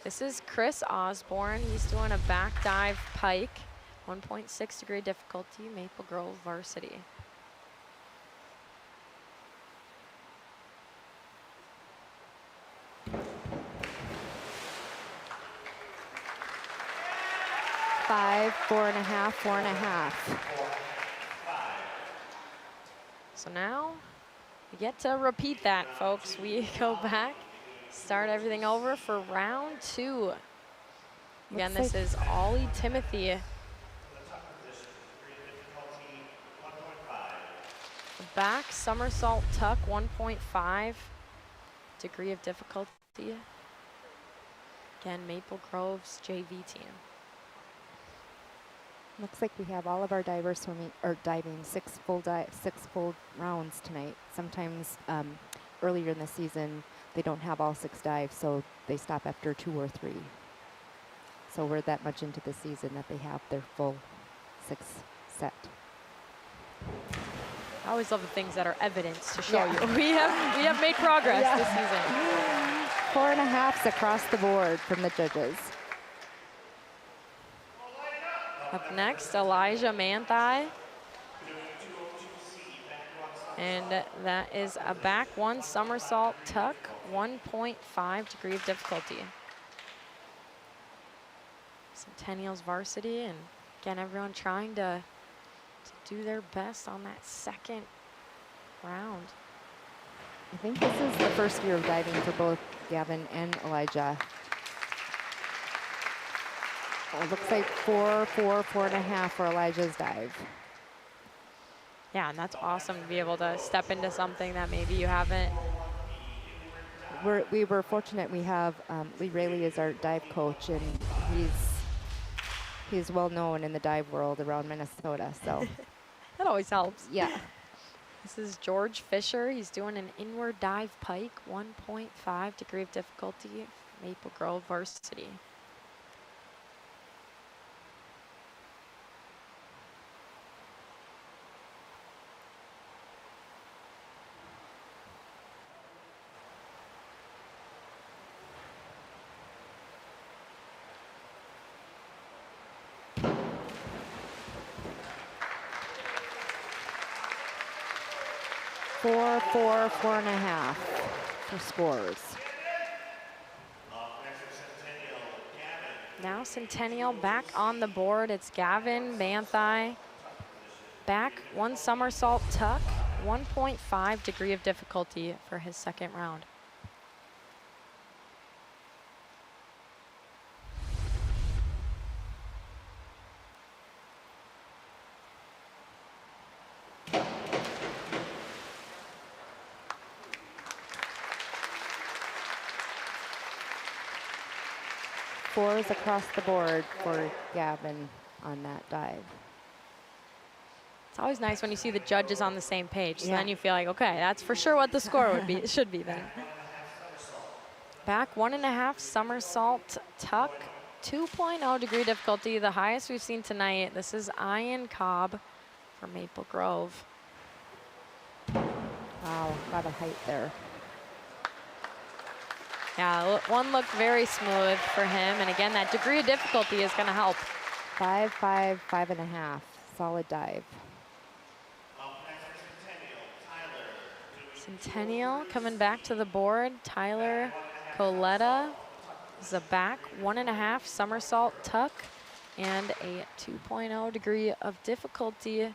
This is Chris Osborne. He's doing a back dive pike, 1.6 degree difficulty, Maple Grove varsity. Five, 4.5, 4.5. So now we get to repeat that, folks. We go back, start everything over for round two. Again, Looks this is Ollie Timothy. Back somersault tuck, 1.5 degree of difficulty. Again, Maple Grove's JV team. Looks like we have all of our divers swimming or diving six full rounds tonight. Sometimes earlier in the season they don't have all 6 dives, so they stop after 2 or 3. So we're that much into the season that they have their full 6 set. I always love the things that are evidence to show you. We have made progress this season. 4.5s across the board from the judges. Up next, Elijah Manthai. And that is a back 1 somersault tuck, 1.5 degree of difficulty. Centennial's varsity, and again, everyone trying to do their best on that second round. I think this is the first year of diving for both Gavin and Elijah. It looks like 4, 4, 4.5 for Elijah's dive. Yeah, and that's awesome to be able to step into something that maybe you haven't. We were fortunate. We have Lee Rayleigh as our dive coach, and he's well known in the dive world around Minnesota. So That always helps. yeah. This is George Fisher. He's doing an inward dive pike, 1.5 degree of difficulty, Maple Grove varsity. Four, 4, 4.5 for scores. Now Centennial back on the board. It's Gavin Manthai. Back 1 somersault tuck, 1.5 degree of difficulty for his second round. Fours across the board for Gavin on that dive. It's always nice when you see the judges on the same page. So Yeah. then you feel like, okay, that's for sure what the score would be. It should be then. Back 1.5 somersault tuck, 2.0 degree difficulty, the highest we've seen tonight. This is Ian Cobb from Maple Grove. Wow, a lot of height there. Yeah, one looked very smooth for him. And again, that degree of difficulty is going to help. 5, 5, 5.5. Solid dive. Centennial coming back to the board. Tyler Coletta is a back 1.5 somersault tuck and a 2.0 degree of difficulty.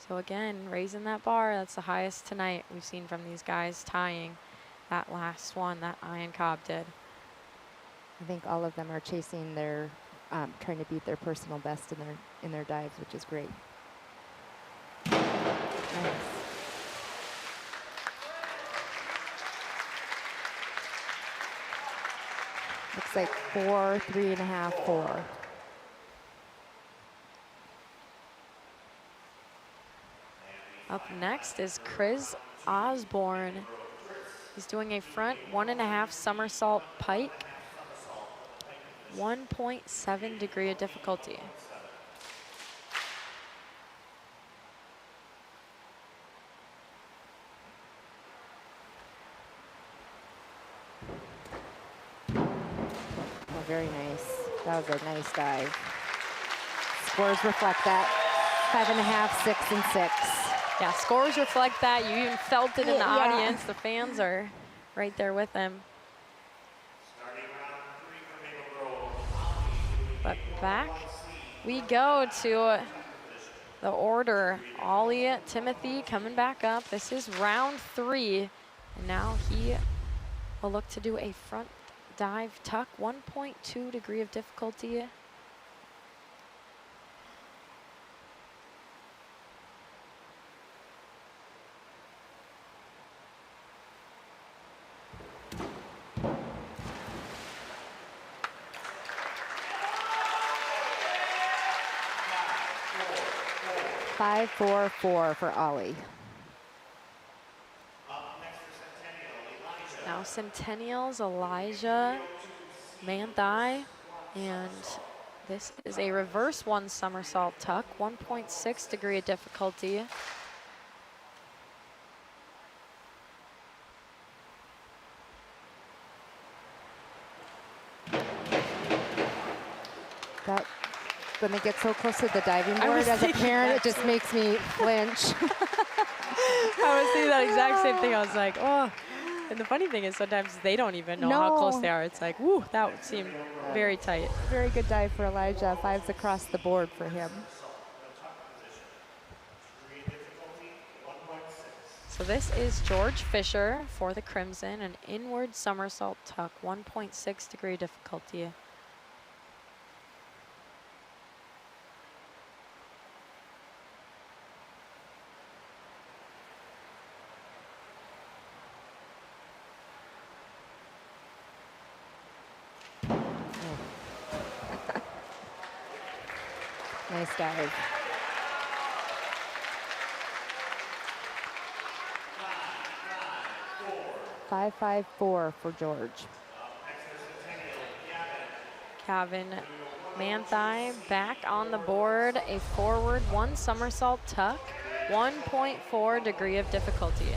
So again, raising that bar, that's the highest tonight we've seen from these guys tying that last one that Ian Cobb did. I think all of them are chasing their, trying to beat their personal best in their dives, which is great. Nice. Looks like 4, 3.5, 4. Up next is Chris Osborne. He's doing a front 1.5 somersault pike, 1.7 degree of difficulty. Oh, very nice. That was a nice dive. Scores reflect that. 5.5, 6, and 6. Yeah, scores reflect that. You even felt it in the audience. The fans are right there with him. But back we go to the order. Ollie Timothy coming back up. This is round 3. And now he will look to do a front dive tuck, 1.2 degree of difficulty. Five, 4, 4 for Ollie. Now Centennial's Elijah Manthai, and this is a reverse one somersault tuck, 1.6 degree of difficulty. That, when they get so close to the diving board, as a parent, it just makes me flinch. I was thinking that exact same thing. I was like, oh. And the funny thing is sometimes they don't even know how close they are. It's like, woo, that would seem very tight. Very good dive for Elijah. 5s across the board for him. So this is George Fisher for the Crimson, an inward somersault tuck, 1.6 degree difficulty. Nice dive. 5, 5, 4 for George. Kevin Manthai back on the board, a forward one somersault tuck, 1.4 degree of difficulty.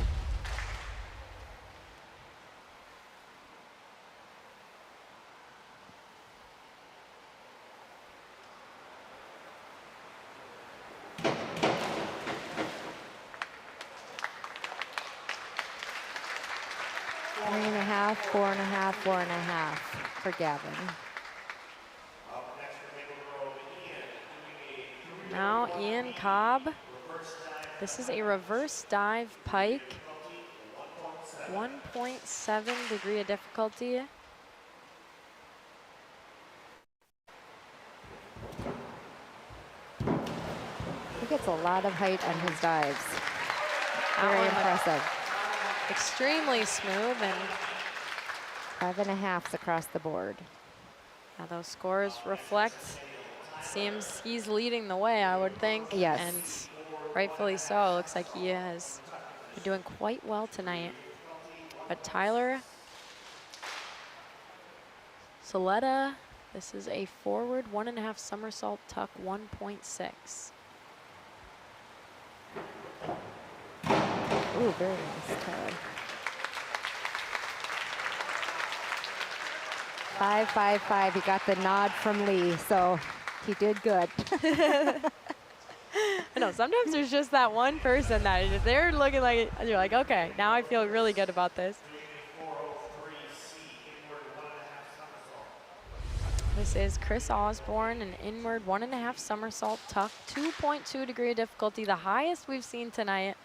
Three and a half, 4.5, 4.5 for Gavin. Now Ian Cobb. This is a reverse dive pike, 1.7 degree of difficulty. He gets a lot of height on his dives. Very impressive. Extremely smooth, and 5.5s across the board. yeah, those scores reflect. Seems he's leading the way, I would think. Yes. And rightfully so. Looks like he has been doing quite well tonight. But Tyler Soletta, this is a forward 1.5 somersault tuck, 1.6. Ooh, very nice, Tyler. 5, 5, 5. He got the nod from Lee, so he did good. I know, sometimes there's just that one person that if they're looking like it, you're like, okay, now I feel really good about this. This is Chris Osborne, an inward 1.5 somersault tuck, 2.2 degree of difficulty, the highest we've seen tonight.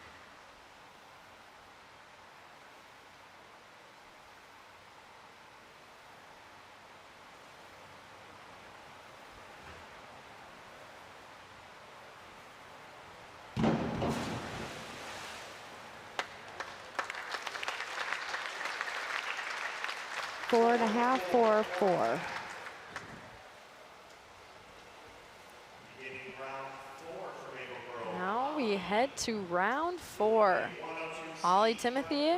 Four and a half, 4, 4. Now we head to round 4. Ollie Timothy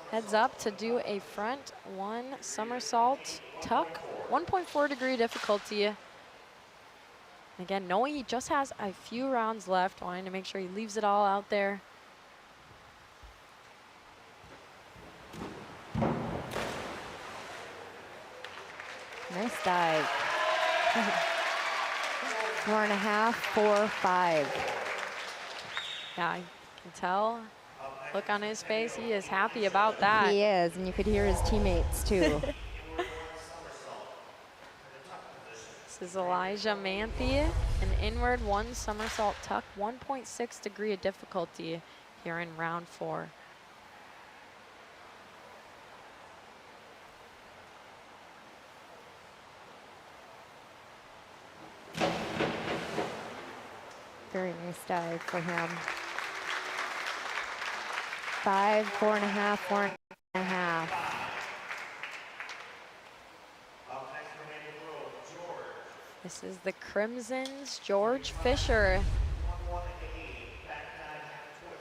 heads up to do a front one somersault tuck, 1.4 degree difficulty. Again, knowing he just has a few rounds left, wanting to make sure he leaves it all out there. Nice dive. 4.5, 4, 5. Yeah, I can tell. Look on his face, he is happy about that. He is, and you could hear his teammates too. This is Elijah Manthe, an inward one somersault tuck, 1.6 degree of difficulty here in round 4. Very nice dive for him. 5, 4.5, 4.5. This is the Crimson's George Fisher.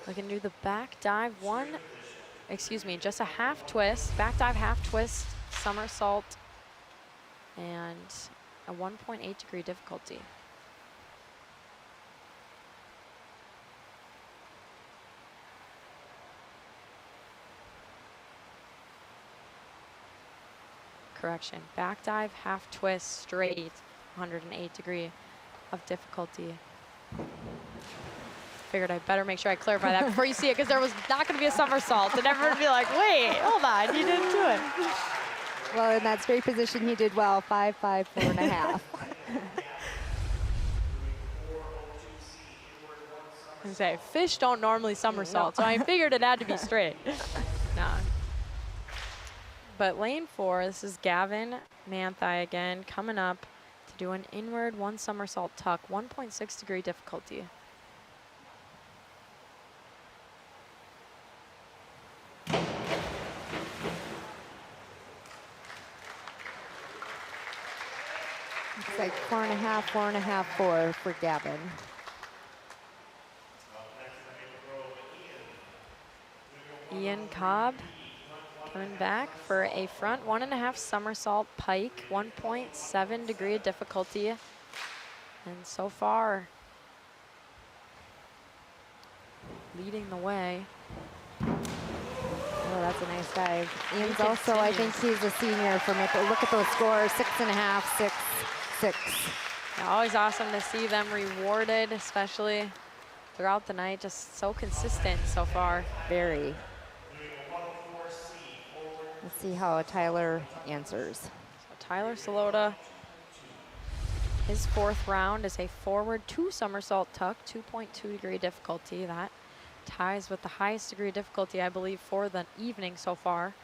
Looking to do the back dive just a half twist, back dive, half twist, somersault, and a 1.8 degree difficulty. Correction, back dive, half twist, straight, 108 degree of difficulty. Figured I better make sure I clarify that before you see it, because there was not going to be a somersault, and everyone would be like, wait, hold on, you didn't do it. Well, in that straight position, he did well. 5, 5, 4.5. I say, fish don't normally somersault, so I figured it had to be straight. Nah. But lane 4, this is Gavin Manthai again, coming up to do an inward 1 somersault tuck, 1.6 degree difficulty. It's like 4.5, 4.5, 4 for Gavin. Ian Cobb coming back for a front 1.5 somersault pike, 1.7 degree of difficulty. And so far, leading the way. Oh, that's a nice dive. Ian's also, I think he's a senior for Maple. Look at those scores, 6.5, 6, 6. Yeah, always awesome to see them rewarded, especially throughout the night. Just so consistent so far. Very. Let's see how Tyler answers. So Tyler Salota, his 4th round is a forward 2 somersault tuck, 2.2 degree difficulty. That ties with the highest degree of difficulty, I believe, for the evening so far.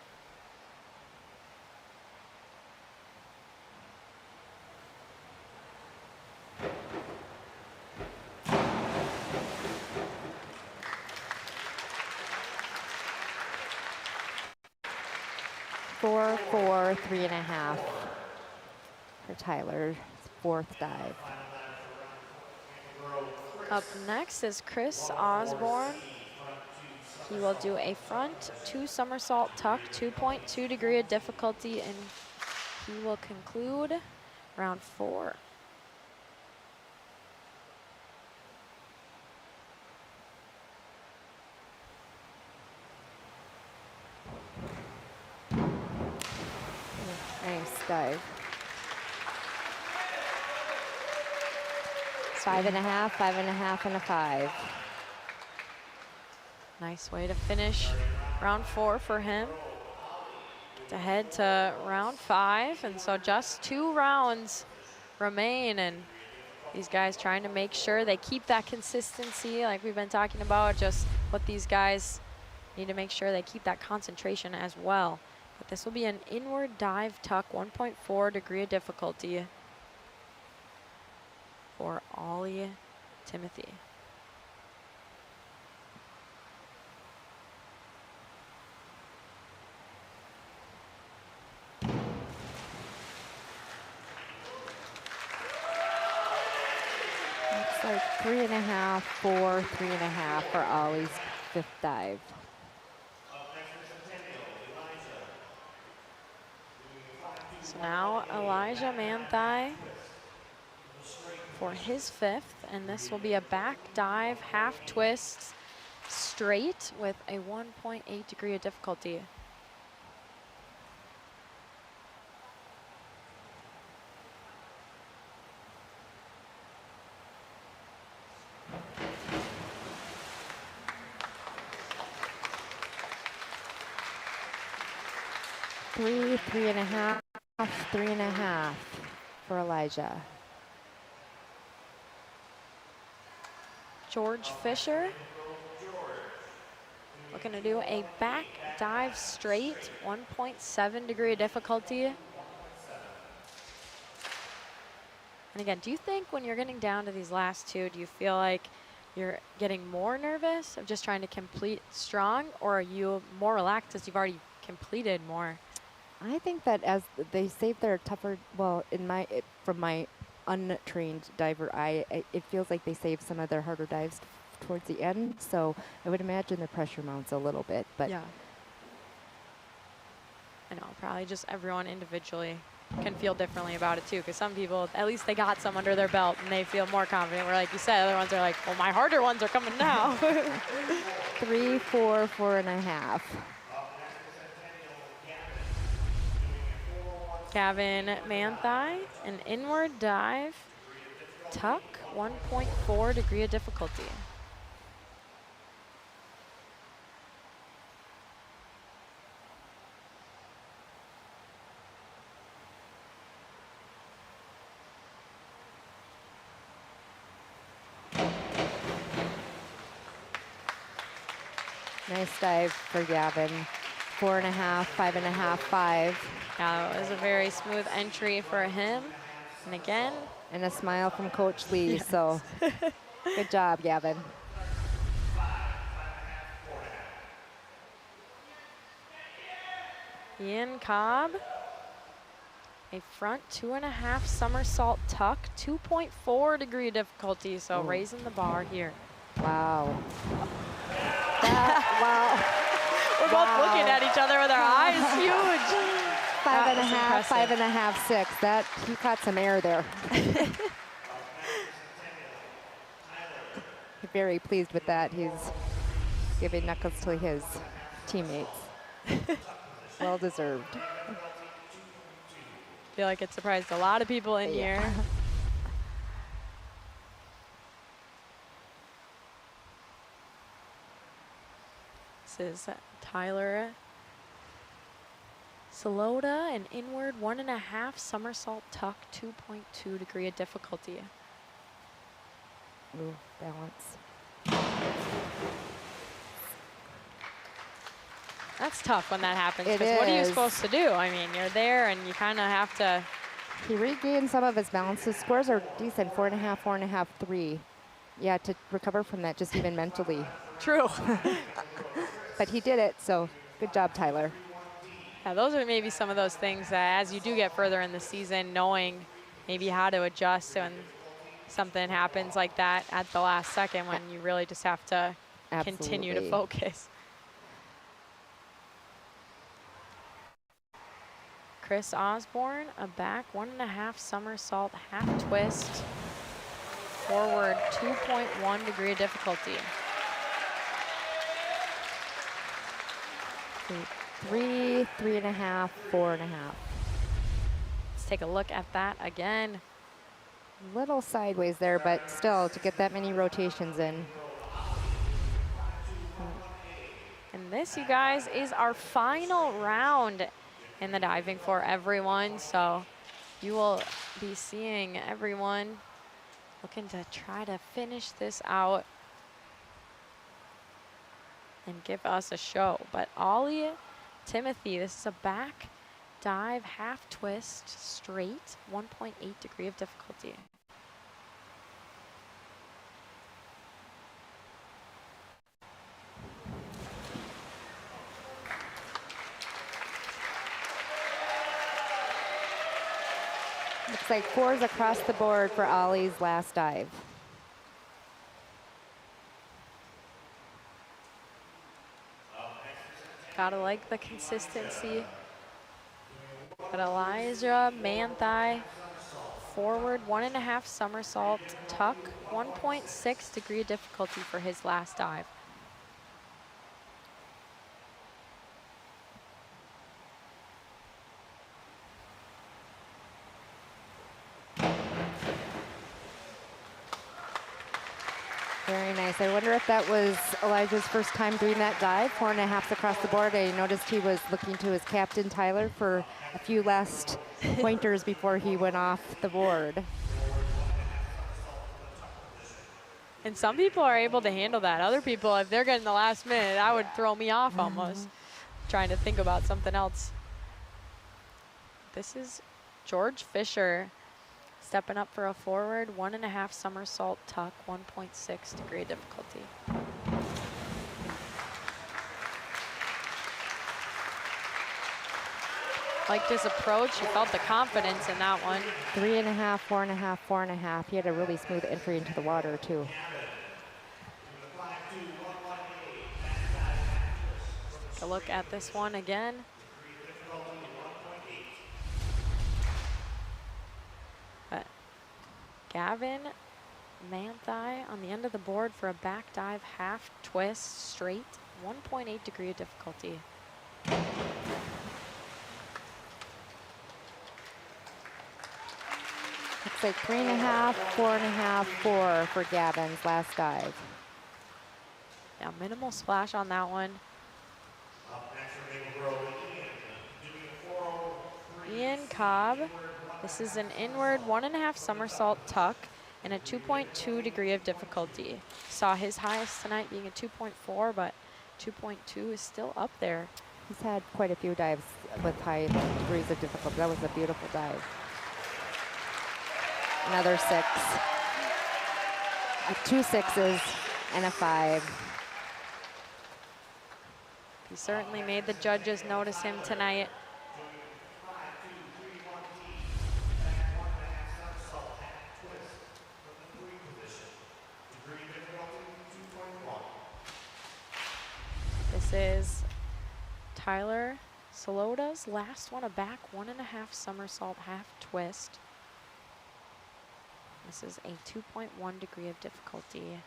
Four, 4, 3.5 for Tyler's 4th dive. Up next is Chris Osborne. He will do a front 2 somersault tuck, 2.2 degree of difficulty, and he will conclude round 4. Nice dive. 5.5, 5.5, and a 5. Nice way to finish round 4 for him. To head to round 5, and so just 2 rounds remain, and these guys trying to make sure they keep that consistency like we've been talking about, just what these guys need to make sure they keep that concentration as well. But this will be an inward dive tuck, 1.4 degree of difficulty for Ollie Timothy. Looks like 3.5, 4, 3.5 for Ollie's 5th dive. So now Elijah Manthai for his 5th, and this will be a back dive, half twist, straight with a 1.8 degree of difficulty. Three, 3.5, 3.5 for Elijah. George Fisher looking to do a back dive straight, 1.7 degree of difficulty. And And again, do you think when you're getting down to these last two, do you feel like you're getting more nervous of just trying to complete strong, or are you more relaxed as you've already completed more? I think that as they save their tougher, well, from my untrained diver eye, it feels like they save some of their harder dives towards the end. So I would imagine the pressure mounts a little bit, but yeah. I know, probably just everyone individually can feel differently about it too, because some people, at least they got some under their belt and they feel more confident, where like you said, other ones are like, well, my harder ones are coming now. 3, 4, 4.5. Gavin Manthai, an inward dive, tuck, 1.4 degree of difficulty. Nice dive for Gavin. 4.5, 5.5, 5. Yeah, it was a very smooth entry for him. And again. And a smile from Coach Lee, yes. So good job, Gavin. Ian Cobb, a front 2.5 somersault tuck, 2.4 degree difficulty, so raising the bar here. Wow. Wow. We're both looking at each other with our eyes huge. 5.5, 5.5, 6. That, he caught some air there. Very pleased with that. He's giving knuckles to his teammates. Well deserved. Feel like it surprised a lot of people in here. This is Tyler Salota, an inward 1.5 somersault tuck, 2.2 degree of difficulty. Ooh, balance. That's tough when that happens, because what are you supposed to do? I mean, you're there and you kind of have to. He regained some of his balance. His scores are decent, 4.5, 4.5, 3. Yeah, to recover from that, just even mentally. True. But he did it, so good job, Tyler. Yeah, those are maybe some of those things that as you do get further in the season, knowing maybe how to adjust when something happens like that at the last second, when you really just have to continue to focus. Chris Osborne, a back 1.5 somersault, half twist, forward 2.1 degree of difficulty. 3, 3.5, 4.5. Let's take a look at that again. Little sideways there, but still to get that many rotations in. And this, you guys, is our final round in the diving for everyone. So you will be seeing everyone looking to try to finish this out and give us a show. But Ollie Timothy, this is a back dive, half twist, straight, 1.8 degree of difficulty. Looks like 4s across the board for Ollie's last dive. Gotta like the consistency. But Elijah Manthai, forward 1.5 somersault tuck, 1.6 degree of difficulty for his last dive. Very nice. I wonder if that was Elijah's first time doing that dive, 4.5s across the board. I noticed he was looking to his captain, Tyler, for a few last pointers before he went off the board. And some people are able to handle that. Other people, if they're getting the last minute, that would throw me off almost, trying to think about something else. This is George Fisher, Stepping up for a forward, 1.5 somersault tuck, 1.6 degree difficulty. Liked his approach. He felt the confidence in that one. 3.5, 4.5, 4.5. He had a really smooth entry into the water too. A look at this one again. But Gavin Manthai on the end of the board for a back dive half twist straight, 1.8 degree of difficulty. Looks like 3.5, 4.5, 4 for Gavin's last dive. Yeah, minimal splash on that one. Ian Cobb. This is an inward 1.5 somersault tuck and a 2.2 degree of difficulty. Saw his highest tonight being a 2.4, but 2.2 is still up there. He's had quite a few dives with high degrees of difficulty. That was a beautiful dive. Another 6. 2 6s and a 5. He certainly made the judges notice him tonight. This is Tyler Salota's last one, a back 1.5 somersault half twist. This is a 2.1 degree of difficulty.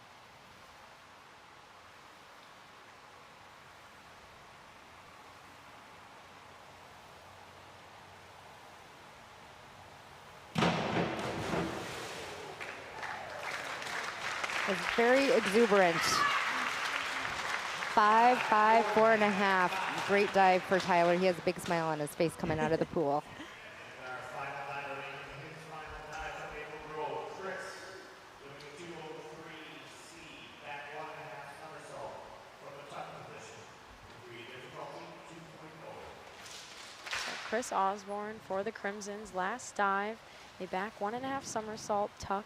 It's very exuberant. 5, 5, 4.5. Great dive for Tyler. He has a big smile on his face coming out of the pool. Chris Osborne for the Crimsons, last dive, a back 1.5 somersault tuck,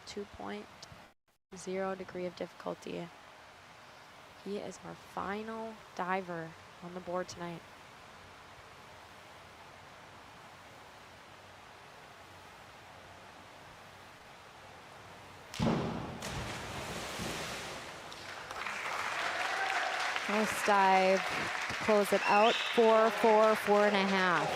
2.0 degree of difficulty. He is our final diver on the board tonight. Nice dive to close it out. 4, 4, 4.5.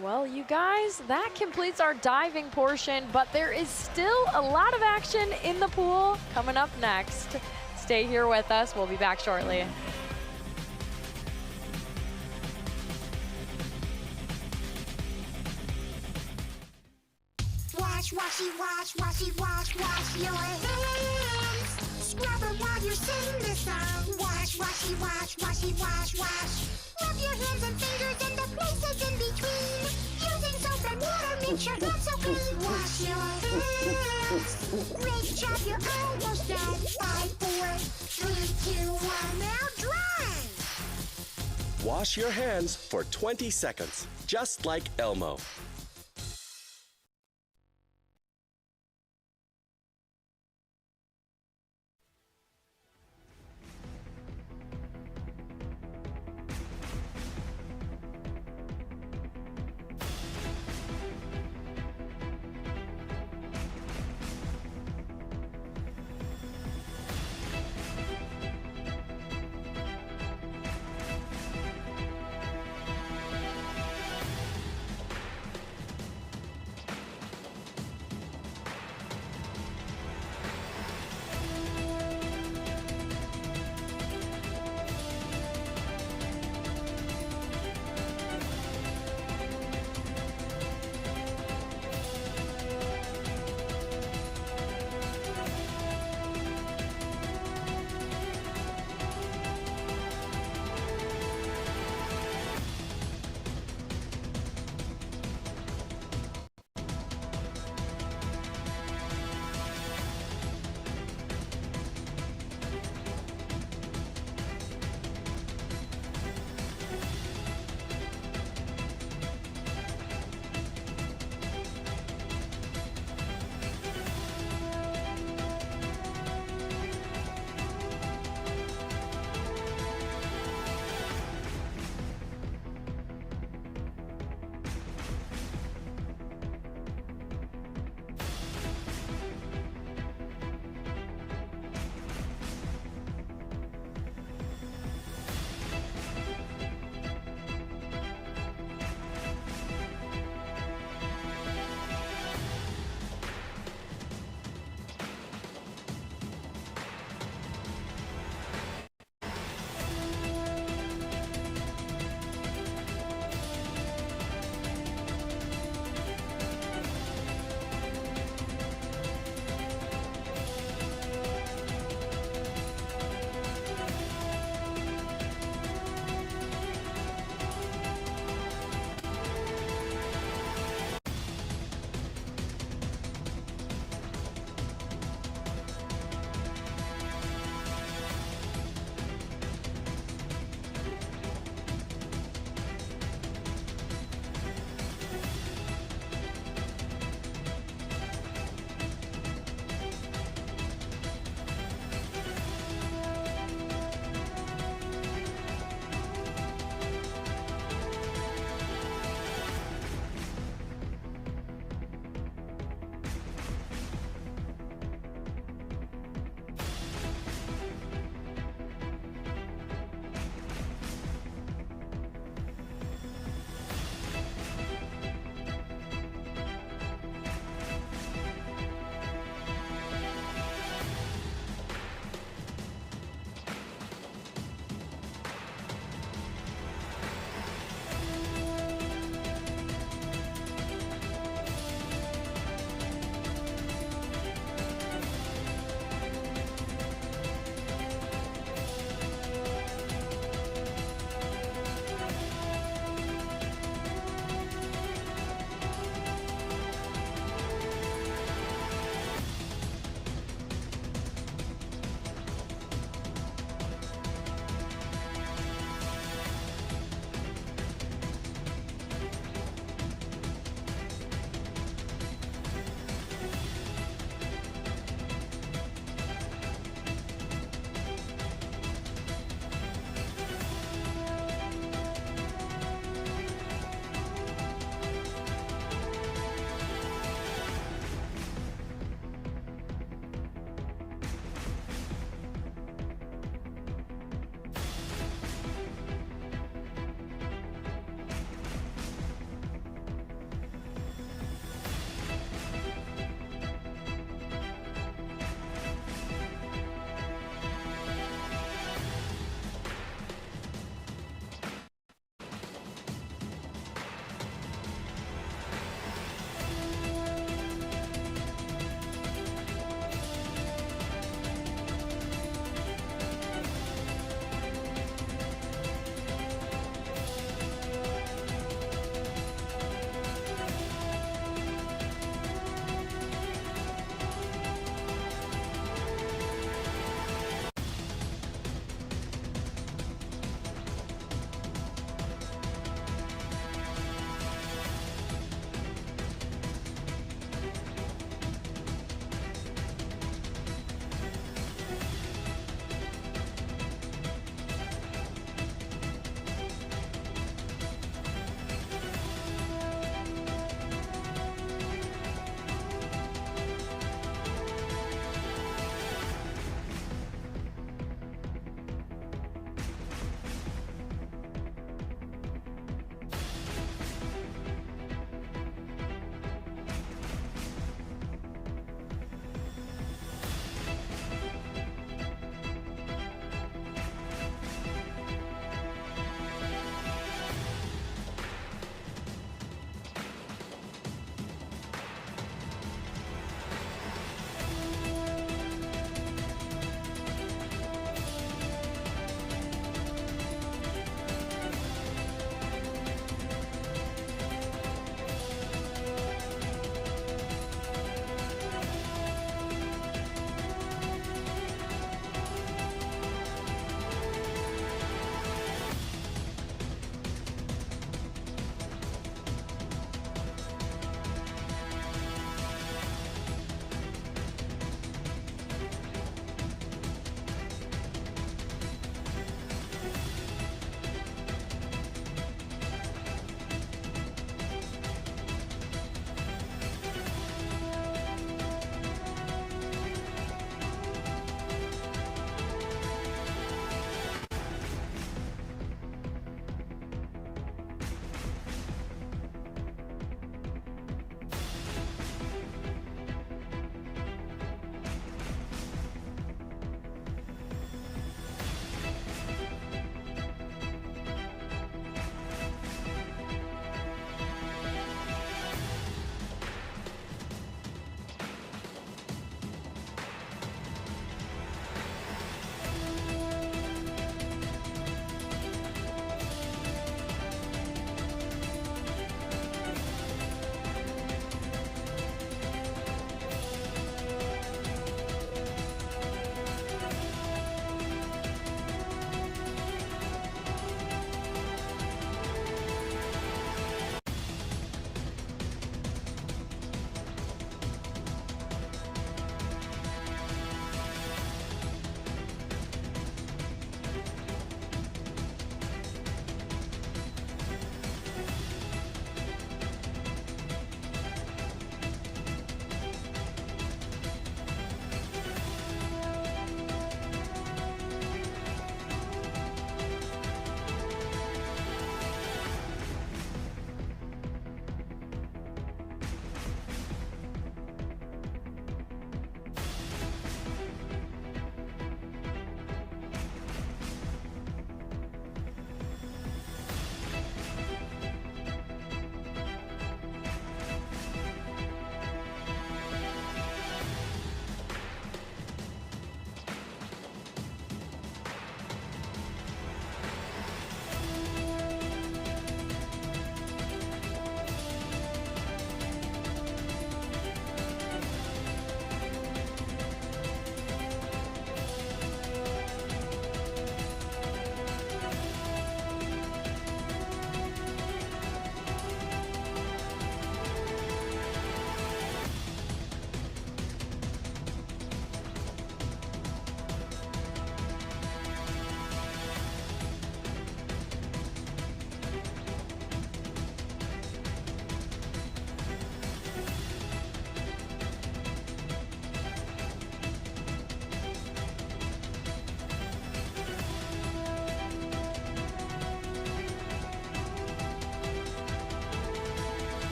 Well, you guys, that completes our diving portion, but there is still a lot of action in the pool coming up next. Stay here with us. We'll be back shortly. Wash, washy, wash, washy, wash, wash your hands. Scrub them while you sing the song. Wash, washy, wash, washy, wash, wash. Rub your hands and fingers and the places in between. Using soap and water makes your hands so clean. Wash your hands. Great job, you're almost done. 5, 4, 3, 2, 1, now dry. Wash your hands for 20 seconds, just like Elmo.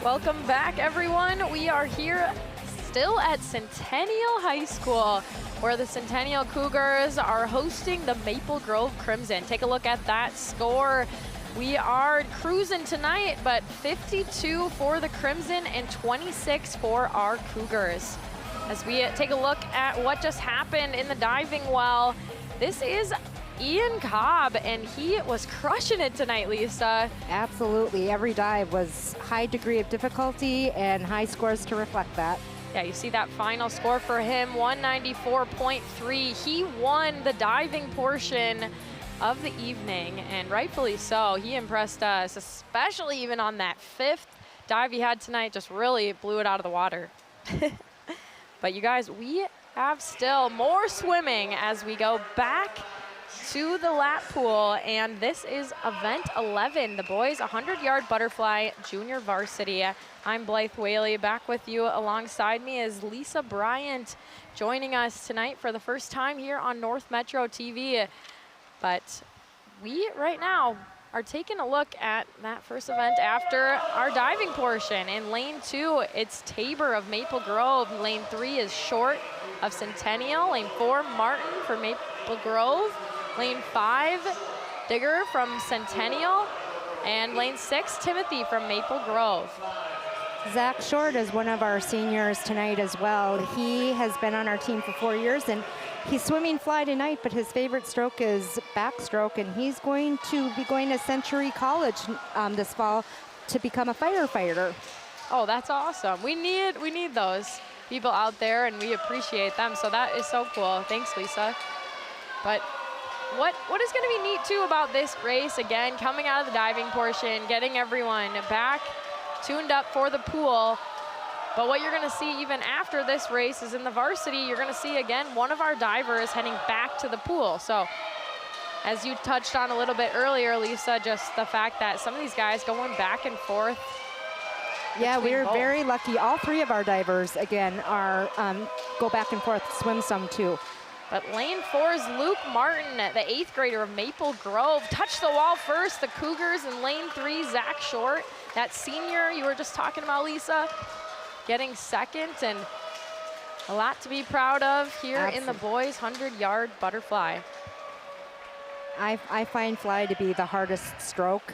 Welcome back, everyone. We are here still at Centennial High School, where the Centennial Cougars are hosting the Maple Grove Crimson. Take a look at that score. We are cruising tonight, but 52 for the Crimson and 26 for our Cougars. As we take a look at what just happened in the diving well, this is Ian Cobb, and he was crushing it tonight, Lisa. Absolutely. Every dive was high degree of difficulty and high scores to reflect that. Yeah, you see that final score for him, 194.3. He won the diving portion of the evening, and rightfully so. He impressed us, especially even on that 5th dive he had tonight, just really blew it out of the water. But you guys, we have still more swimming as we go back to the lap pool, and this is event 11, the boys 100-yard butterfly junior varsity. I'm Blythe Whaley. Back with you alongside me is Lisa Bryant, joining us tonight for the first time here on North Metro TV. But we right now are taking a look at that first event after our diving portion. In lane 2, it's Tabor of Maple Grove. Lane 3 is Short of Centennial. Lane 4, Martin for Maple Grove. Lane 5, Digger from Centennial. And lane 6, Timothy from Maple Grove. Zach Short is one of our seniors tonight as well. He has been on our team for 4 years, and he's swimming fly tonight, but his favorite stroke is backstroke, and he's going to be going to Century College this fall to become a firefighter. Oh, that's awesome. We need those people out there, and we appreciate them, so that is so cool. Thanks, Lisa. But what is going to be neat, too, about this race, again, coming out of the diving portion, getting everyone back tuned up for the pool. But what you're going to see even after this race is in the varsity, you're going to see, again, one of our divers heading back to the pool. So as you touched on a little bit earlier, Lisa, just the fact that some of these guys going back and forth. Yeah, we're very lucky. All 3 of our divers, again, are go back and forth, swim some too. But lane 4 is Luke Martin, the 8th grader of Maple Grove. Touched the wall first, the Cougars. In lane 3, Zach Short, that senior you were just talking about, Lisa, getting second, and a lot to be proud of here Absolutely. In the boys 100-yard butterfly. I find fly to be the hardest stroke.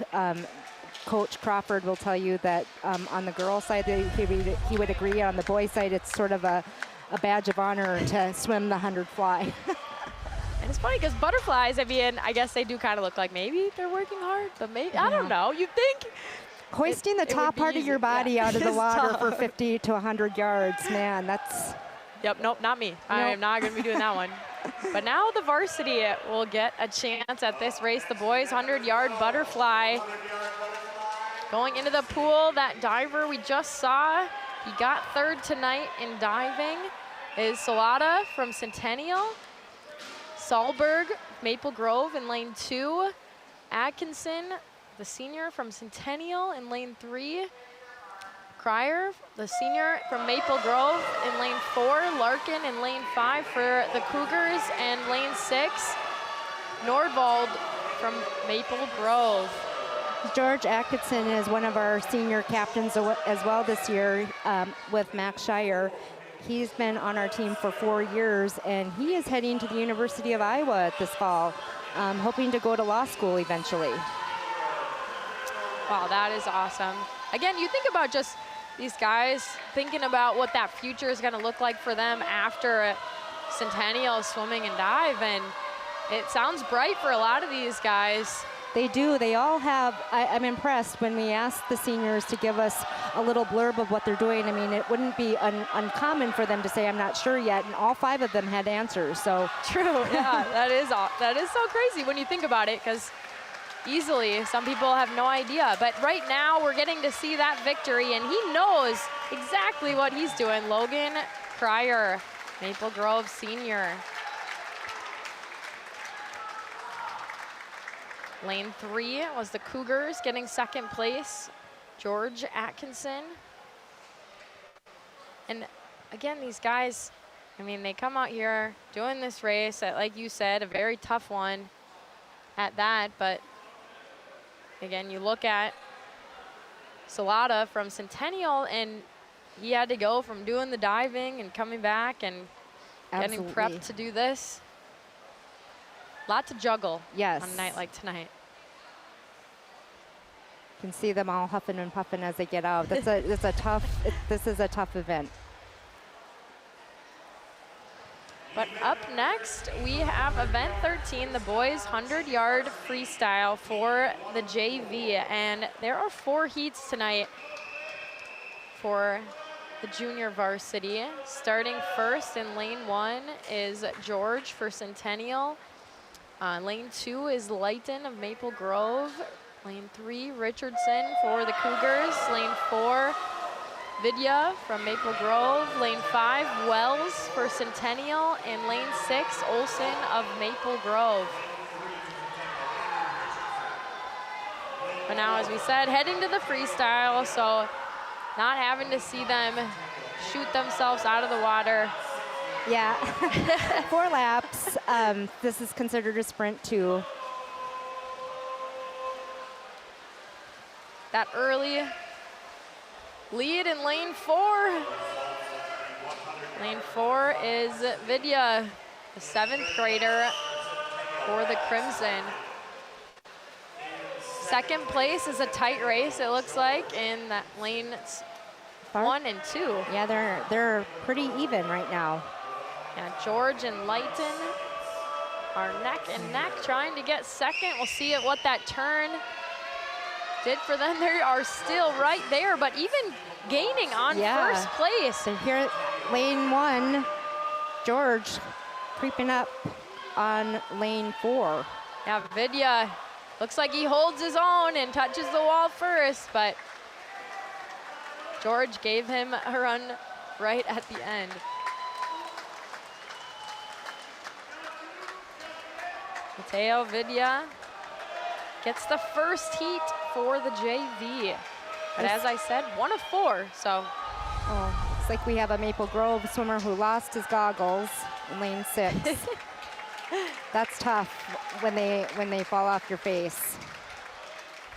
Coach Crawford will tell you that on the girl side, he would agree. On the boy side, it's sort of a badge of honor to swim the 100 fly. And it's funny because butterflies, I mean, I guess they do kind of look like maybe they're working hard, but maybe, I don't know. You think? Hoisting the top part of your body out of the water for 50 to 100 yards, man, that's... Yep, nope, not me. Nope. I am not going to be doing that one. But now the varsity will get a chance at this race. The boys 100-yard butterfly going into the pool. That diver we just saw, he got 3rd tonight in diving, is Salata from Centennial. Sahlberg, Maple Grove in lane 2. Atkinson, the senior from Centennial in lane 3. Cryer, the senior from Maple Grove in lane 4. Larkin in lane 5 for the Cougars. And lane 6, Nordwald from Maple Grove. George Atkinson is one of our senior captains as well this year with Max Shire. He's been on our team for 4 years, and he is heading to the University of Iowa this fall, hoping to go to law school eventually. Wow, that is awesome. Again, you think about just these guys thinking about what that future is going to look like for them after Centennial swimming and dive, and it sounds bright for a lot of these guys. They do. They all have. I'm impressed when we asked the seniors to give us a little blurb of what they're doing. I mean, it wouldn't be uncommon for them to say, I'm not sure yet, and all 5 of them had answers. So true. Yeah, that is so crazy when you think about it, because easily some people have no idea. But right now we're getting to see that victory, and he knows exactly what he's doing. Logan Cryer, Maple Grove senior. Lane 3 was the Cougars getting 2nd place. George Atkinson. And again, these guys, I mean, they come out here doing this race at, like you said, a very tough one at that. But again, you look at Salata from Centennial, and he had to go from doing the diving and coming back and getting prepped to do this. A lot to juggle on a night like tonight. You can see them all huffing and puffing as they get out. This is a tough event. But up next, we have event 13, the boys 100-yard freestyle for the JV. And there are 4 heats tonight for the junior varsity. Starting first in lane 1 is George for Centennial. Lane 2 is Lighton of Maple Grove. Lane 3, Richardson for the Cougars. Lane 4, Vidya from Maple Grove. Lane 5, Wells for Centennial. And lane 6, Olson of Maple Grove. But now, as we said, heading to the freestyle, so not having to see them shoot themselves out of the water. Yeah, 4 laps. This is considered a sprint too. That early lead in lane 4. Lane 4 is Vidya, the 7th grader for the Crimson. Second place is a tight race, it looks like, in that lane 1 and 2. Yeah, they're pretty even right now. Yeah, George and Lighton are neck and neck trying to get second. We'll see what that turn did for them. They are still right there, but even gaining on first place. So here, lane 1, George creeping up on lane 4. Yeah, Vidya looks like he holds his own and touches the wall first, but George gave him a run right at the end. Mateo Vidya gets the first heat for the JV. But as I said, 1 of 4, so. Oh, it's like we have a Maple Grove swimmer who lost his goggles in lane 6. That's tough when they fall off your face.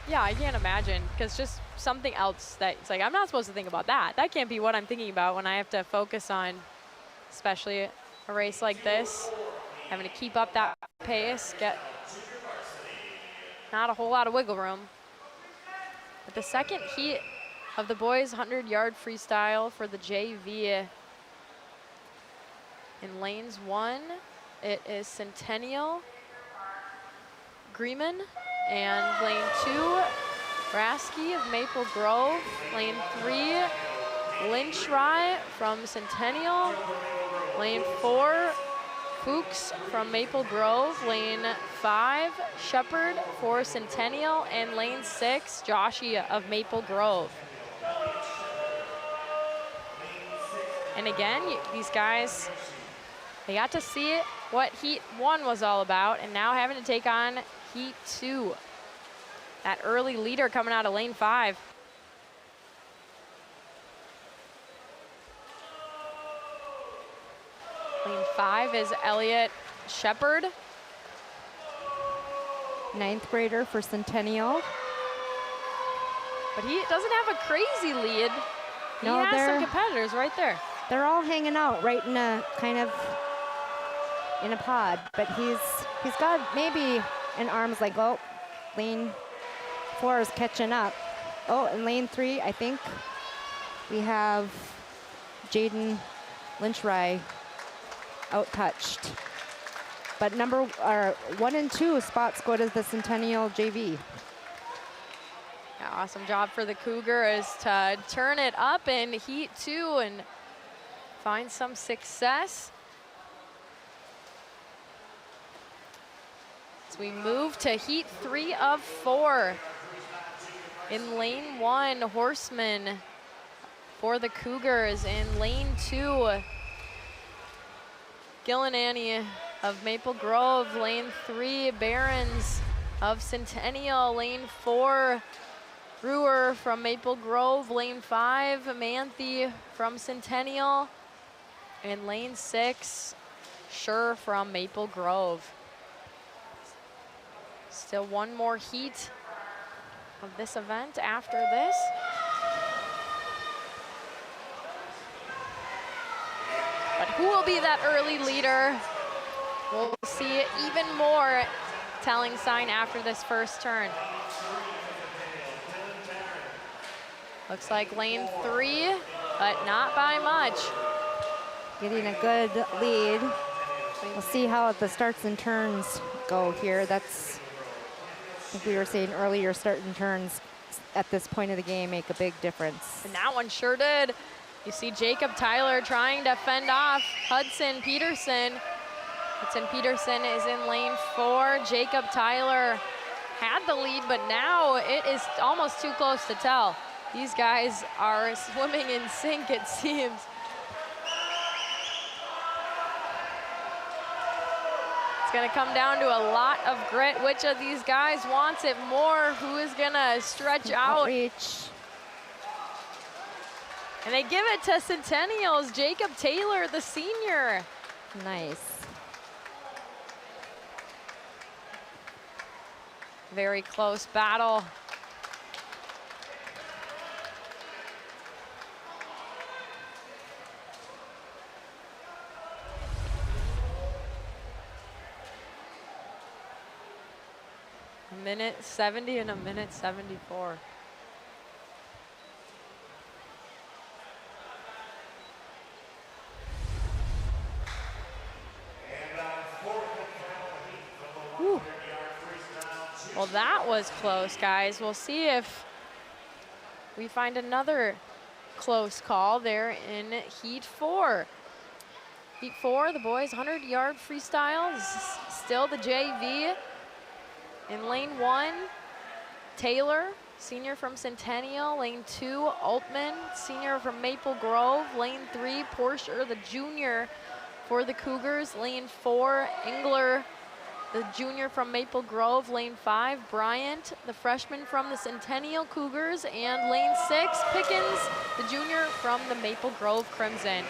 Yeah, I can't imagine, because just something else that it's like, I'm not supposed to think about that. That can't be what I'm thinking about when I have to focus on, especially a race like this, having to keep up that pace, get not a whole lot of wiggle room. But the second heat of the boys 100-yard freestyle for the JV. In lanes 1, it is Centennial, Greeman, and lane 2, Rasky of Maple Grove. Lane 3, Lynch-Rye from Centennial. Lane 4, Fuchs from Maple Grove. Lane 5, Shepherd for Centennial. And lane 6, Joshia of Maple Grove. And again, these guys, they got to see what Heat 1 was all about, and now having to take on Heat 2. That early leader coming out of lane 5. Lane 5 is Elliot Shepherd. 9th grader for Centennial. But he doesn't have a crazy lead. He No, has some competitors right there. They're all hanging out right in a kind of in a pod, but he's got maybe an arm's like, oh, lane 4 is catching up. Oh, in lane 3, I think we have Jaden Lynch-Rye out-touched. But 1 and 2 spots go to the Centennial JV. Yeah, awesome job for the Cougars to turn it up in Heat 2 and find some success. As we move to Heat 3 of 4. In lane 1, Horseman for the Cougars. In lane 2, Gillinanny of Maple Grove. Lane 3, Barons of Centennial. Lane 4, Brewer from Maple Grove. Lane 5, Manthe from Centennial. And lane 6, Schur from Maple Grove. Still one more heat of this event after this. who will be that early leader? We'll see even more telling sign after this first turn. Looks like lane 3, but not by much. Getting a good lead. We'll see how the starts and turns go here. That's, I think we were saying earlier, start and turns at this point of the game make a big difference. And that one sure did. You see Jacob Tyler trying to fend off Hudson Peterson. Hudson Peterson is in lane 4. Jacob Tyler had the lead, but now it is almost too close to tell. These guys are swimming in sync, it seems. It's gonna come down to a lot of grit. Which of these guys wants it more? Who is gonna stretch out? Outreach. And they give it to Centennial's Jacob Taylor, the senior. Nice. Very close battle. A minute 70 and a minute 74. Whew. Well, that was close, guys. We'll see if we find another close call there in Heat 4. Heat 4, the boys 100-yard freestyle. This is still the JV. In lane 1, Taylor, senior from Centennial. Lane 2, Altman, senior from Maple Grove. Lane 3, Porsche, the junior for the Cougars. Lane 4, Engler, the junior from Maple Grove. Lane 5, Bryant, the freshman from the Centennial Cougars. And lane 6, Pickens, the junior from the Maple Grove Crimson.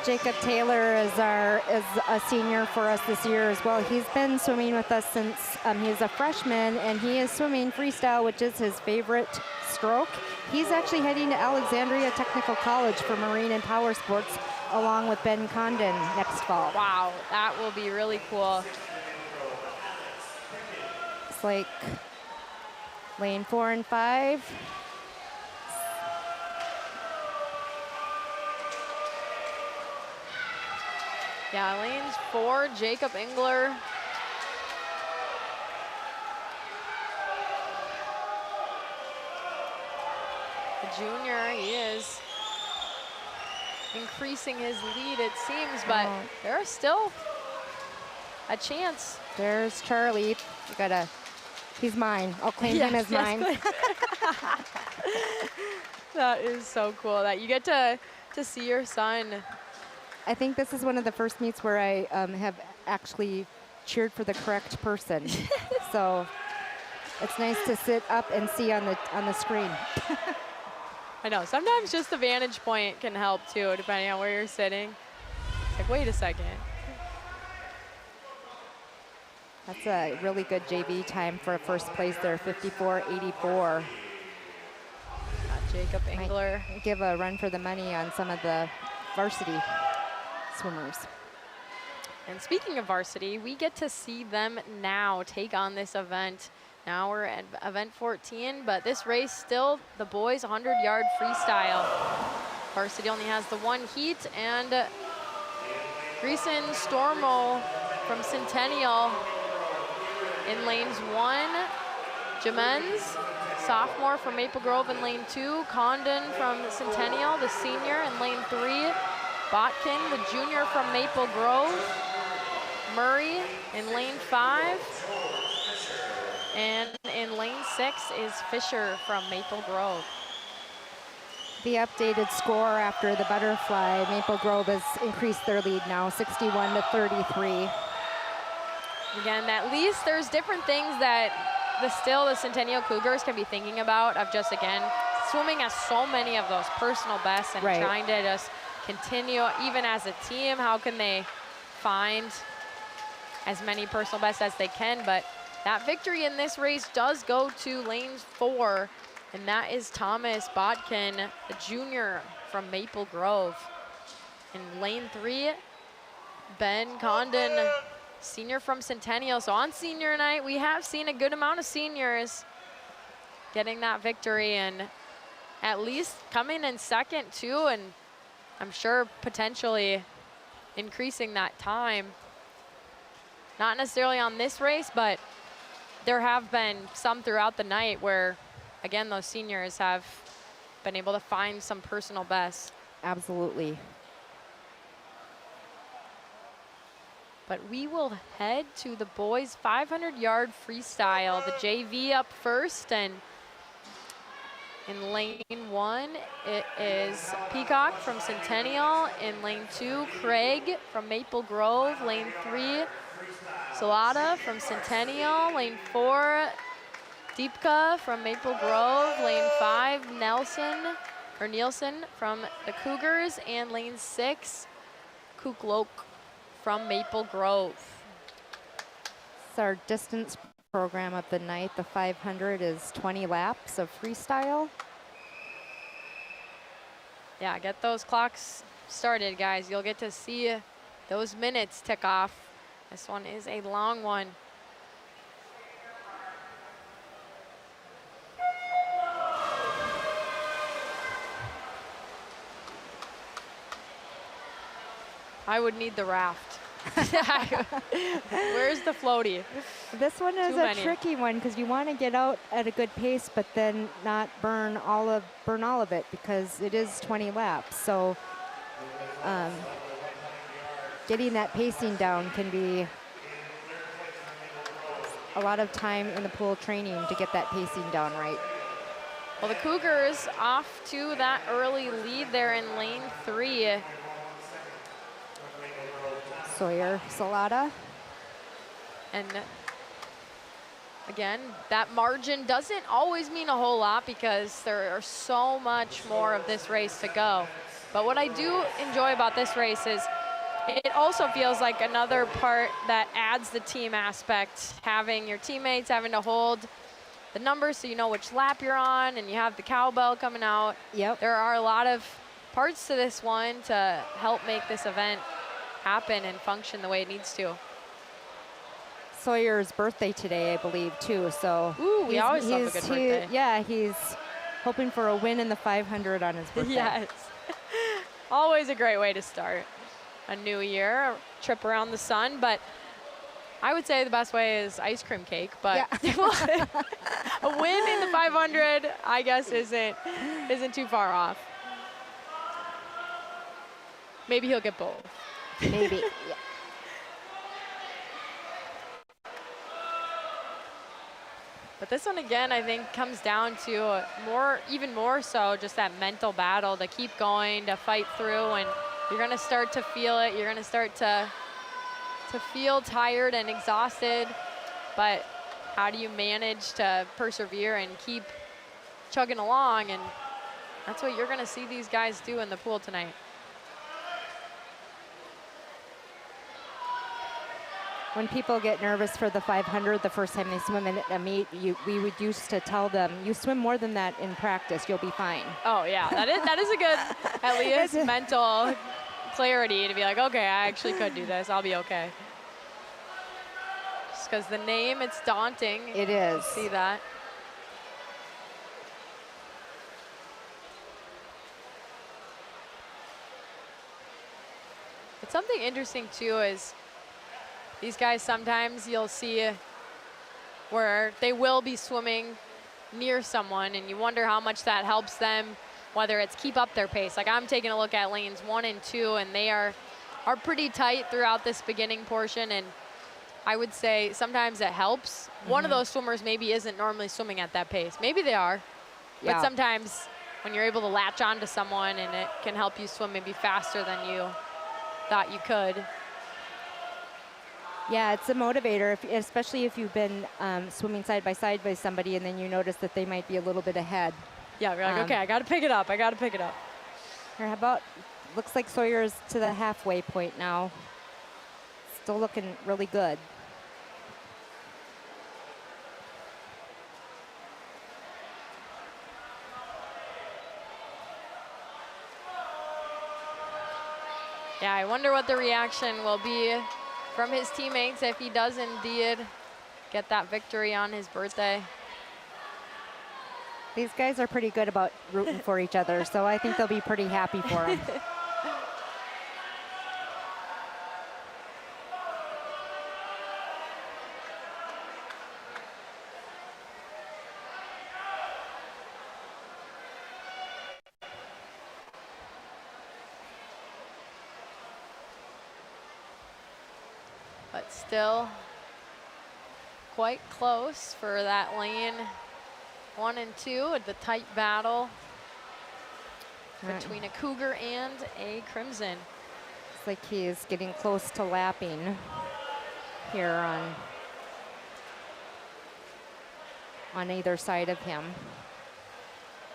Jacob Taylor is a senior for us this year as well. He's been swimming with us since he's a freshman, and he is swimming freestyle, which is his favorite stroke. He's actually heading to Alexandria Technical College for marine and power sports, along with Ben Condon next fall. Wow, that will be really cool. It's like lane 4 and 5. Yeah, lanes 4, Jacob Engler. The junior, he is increasing his lead, it seems, but there's still a chance. There's Charlie. You gotta, he's mine. I'll claim him as mine. That is so cool that you get to see your son. I think this is one of the first meets where I have actually cheered for the correct person. So it's nice to sit up and see on the screen. I know, sometimes just the vantage point can help too, depending on where you're sitting. It's like, wait a second. That's a really good JV time for first place there, 54.84. Jacob Engler. Might give a run for the money on some of the varsity swimmers. And speaking of varsity, we get to see them now take on this event. Now we're at event 14, but this race still the boys 100-yard freestyle. Varsity only has the one heat, and Grayson Stormo from Centennial in lanes 1. Jamens, sophomore from Maple Grove in lane 2. Condon from Centennial, the senior, in lane 3. Botkin, the junior from Maple Grove. Murray in lane 5. And in lane 6 is Fisher from Maple Grove. The updated score after the butterfly, Maple Grove has increased their lead now, 61-33. Again, at least there's different things that the Centennial Cougars can be thinking about, of just, again, swimming as so many of those personal bests and trying to just continue, even as a team, how can they find as many personal bests as they can. But that victory in this race does go to lane 4, and that is Thomas Botkin, the junior from Maple Grove. In lane 3, Ben Condon, senior from Centennial. So on senior night, we have seen a good amount of seniors getting that victory and at least coming in second too, and I'm sure potentially increasing that time. Not necessarily on this race, but there have been some throughout the night where, again, those seniors have been able to find some personal bests. Absolutely. But we will head to the boys 500-yard freestyle. The JV up first, and in lane 1, it is Peacock from Centennial. In lane 2, Craig from Maple Grove. Lane 3, Salada from Centennial. Lane 4, Deepka from Maple Grove. Lane 5, Nielsen from the Cougars. And lane 6, Kuklok from Maple Grove. It's our distance program of the night. The 500 is 20 laps of freestyle. Yeah, get those clocks started, guys. You'll get to see those minutes tick off. This one is a long one. I would need the raft. Where's the floaty? This one is a tricky one because you want to get out at a good pace, but then not burn all of it because it is 20 laps. So getting that pacing down can be a lot of time in the pool training to get that pacing down right. Well, the Cougars off to that early lead there in lane 3. Sawyer Salada. And again, that margin doesn't always mean a whole lot because there are so much more of this race to go. But what I do enjoy about this race is it also feels like another part that adds the team aspect, having your teammates having to hold the numbers so you know which lap you're on, and you have the cowbell coming out. Yep. There are a lot of parts to this one to help make this event happen and function the way it needs to. Sawyer's birthday today, I believe, too. So ooh, we always love a good birthday. Yeah, he's hoping for a win in the 500 on his birthday. Yes. Always a great way to start a new year, a trip around the sun. But I would say the best way is ice cream cake. But yeah. A win in the 500, I guess, isn't too far off. Maybe he'll get both. Maybe, yeah. But this one, again, I think comes down to even more so just that mental battle to keep going, to fight through, and you're gonna start to feel it. You're gonna start to feel tired and exhausted, but how do you manage to persevere and keep chugging along? And that's what you're gonna see these guys do in the pool tonight. When people get nervous for the 500 the first time they swim in a meet, we would used to tell them, you swim more than that in practice, you'll be fine. Oh yeah, that is a good, at least mental clarity to be like, okay, I actually could do this, I'll be okay. Just because the name, it's daunting. It is. See that. But something interesting too is these guys, sometimes you'll see where they will be swimming near someone and you wonder how much that helps them, whether it's keep up their pace. Like I'm taking a look at lanes 1 and 2 and they are pretty tight throughout this beginning portion, and I would say sometimes it helps. One of those swimmers maybe isn't normally swimming at that pace. Maybe they are, but sometimes when you're able to latch onto someone and it can help you swim maybe faster than you thought you could. Yeah, it's a motivator, especially if you've been swimming side by side by somebody and then you notice that they might be a little bit ahead. Yeah, we're like, okay, I got to pick it up. I got to pick it up. How about, looks like Sawyer's to the halfway point now. Still looking really good. Yeah, I wonder what the reaction will be from his teammates if he does indeed get that victory on his birthday. These guys are pretty good about rooting for each other, so I think they'll be pretty happy for him. But still quite close for that lane 1 and 2 at the tight battle between a Cougar and a Crimson. It's like he is getting close to lapping here on either side of him.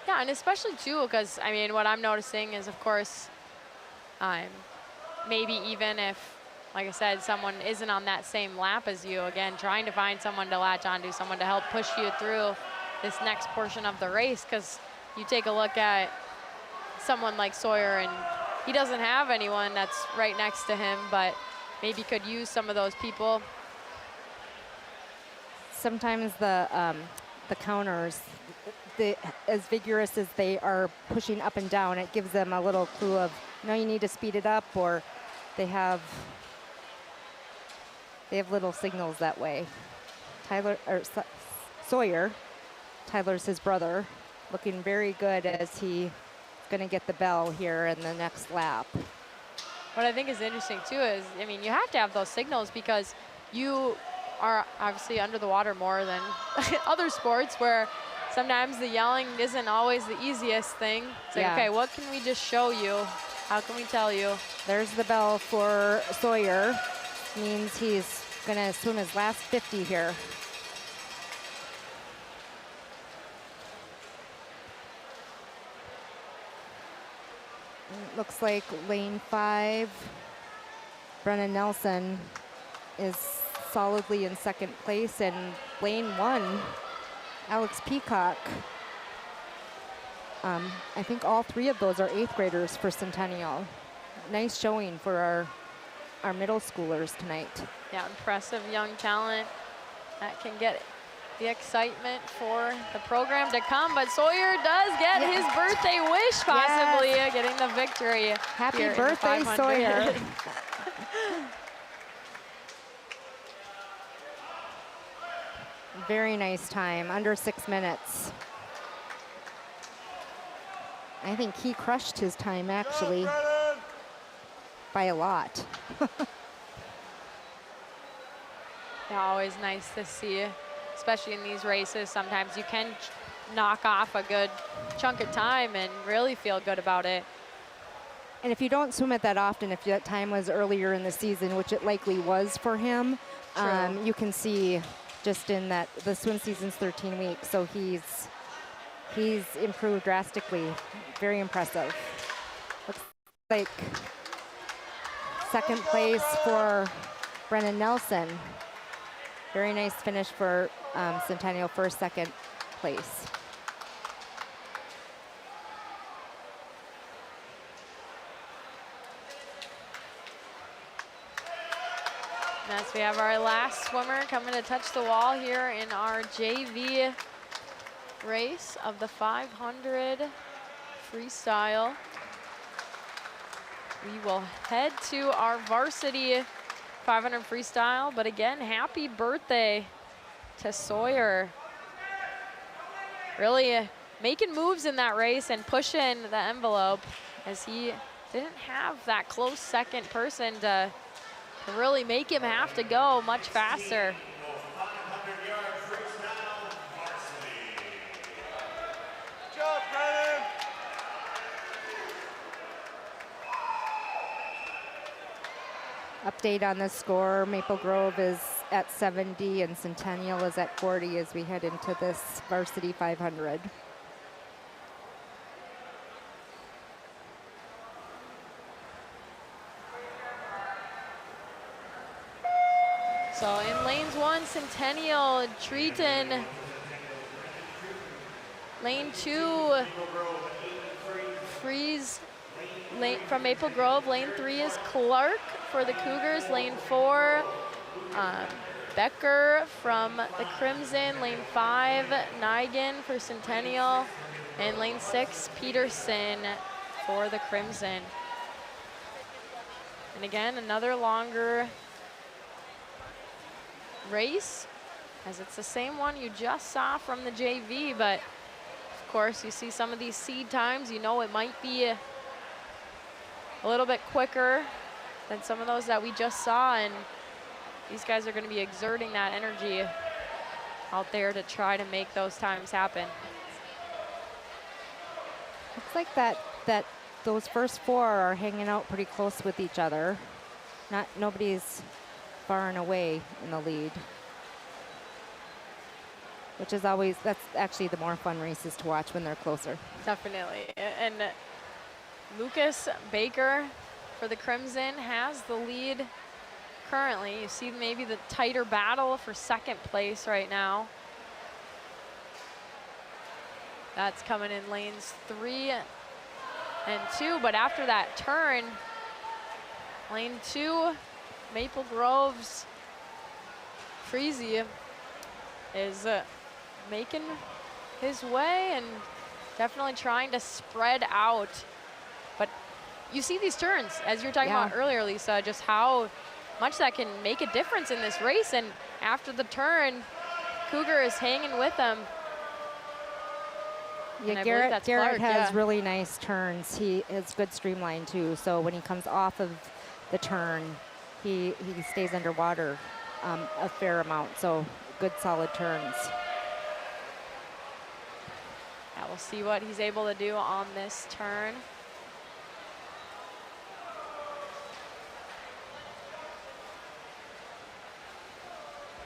Yeah, and especially too, because I mean, what I'm noticing is, of course, maybe even if, like I said, someone isn't on that same lap as you, again, trying to find someone to latch onto, someone to help push you through this next portion of the race, because you take a look at someone like Sawyer and he doesn't have anyone that's right next to him, but maybe could use some of those people. Sometimes the counters, as vigorous as they are pushing up and down, it gives them a little clue of, you know, you need to speed it up, or they have little signals that way. Sawyer, Tyler's his brother, looking very good as he going to get the bell here in the next lap. What I think is interesting too is, I mean, you have to have those signals because you are obviously under the water more than other sports, where sometimes the yelling isn't always the easiest thing. It's like, okay, what can we just show you? How can we tell you? There's the bell for Sawyer. Means he's going to swim his last 50 here. It looks like lane 5, Brennan Nelson is solidly in second place, and lane 1, Alex Peacock. I think all 3 of those are 8th graders for Centennial. Nice showing for our middle schoolers tonight. Yeah, impressive young talent that can get the excitement for the program to come. But Sawyer does get his birthday wish, possibly getting the victory. Happy birthday, Sawyer. Very nice time, under 6 minutes. I think he crushed his time, actually, by a lot. Yeah, always nice to see, especially in these races. Sometimes you can knock off a good chunk of time and really feel good about it. And if you don't swim it that often, if that time was earlier in the season, which it likely was for him, you can see just in that the swim season's 13 weeks, so he's improved drastically. Very impressive. Looks like second place for Brennan Nelson. Very nice finish for Centennial for second place. Next, we have our last swimmer coming to touch the wall here in our JV race of the 500 freestyle. We will head to our varsity 500 freestyle, but again, happy birthday to Sawyer. Really making moves in that race and pushing the envelope, as he didn't have that close second person to really make him have to go much faster. Update on the score, Maple Grove is at 70 and Centennial is at 40 as we head into this varsity 500. So in lanes 1, Centennial, Treaton. Lane 2, Freeze from Maple Grove. Lane 3 is Clark for the Cougars. Lane 4, Becker from the Crimson. Lane 5, Nigan for Centennial. And lane 6, Peterson for the Crimson. And again, another longer race, as it's the same one you just saw from the JV, but of course you see some of these seed times, you know it might be a little bit quicker than some of those that we just saw, and these guys are going to be exerting that energy out there to try to make those times happen. Looks like those first 4 are hanging out pretty close with each other. Nobody's far and away in the lead, which is always, that's actually the more fun races to watch when they're closer. Definitely. And Lucas Baker for the Crimson has the lead currently. You see maybe the tighter battle for second place right now. That's coming in lanes 3 and 2, but after that turn, lane 2, Maple Grove's Freezy is making his way and definitely trying to spread out. But you see these turns, as you were talking about earlier, Lisa, just how much that can make a difference in this race. And after the turn, Cougar is hanging with them. Yeah, Garrett has really nice turns. He has good streamline too. So when he comes off of the turn, he stays underwater a fair amount. So good solid turns. Yeah, we'll see what he's able to do on this turn.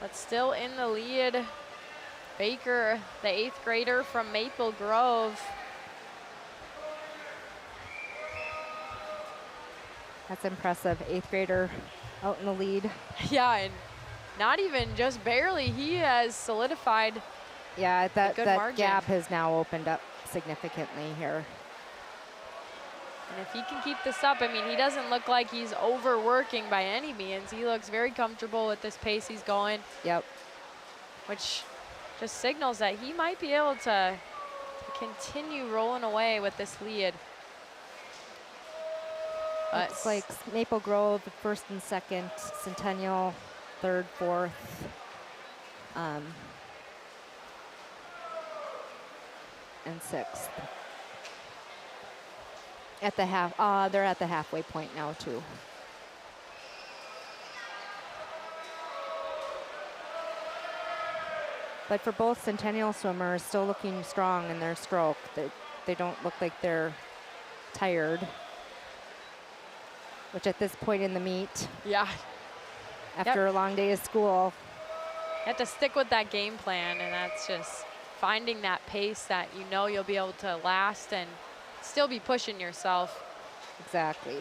But still in the lead, Baker, the 8th grader from Maple Grove. That's impressive, 8th grader out in the lead. Yeah, and not even just barely, he has solidified. Yeah, that gap has now opened up significantly here. And if he can keep this up, I mean, he doesn't look like he's overworking by any means. He looks very comfortable with this pace he's going. Yep. Which just signals that he might be able to continue rolling away with this lead. But looks like Maple Grove 1st and 2nd, Centennial 3rd, 4th. And 6th. At the they're at the halfway point now too. But for both Centennial swimmers, still looking strong in their stroke. They don't look like they're tired, which at this point in the meet, after a long day of school, you have to stick with that game plan, and that's just finding that pace that you know you'll be able to last and still be pushing yourself. Exactly.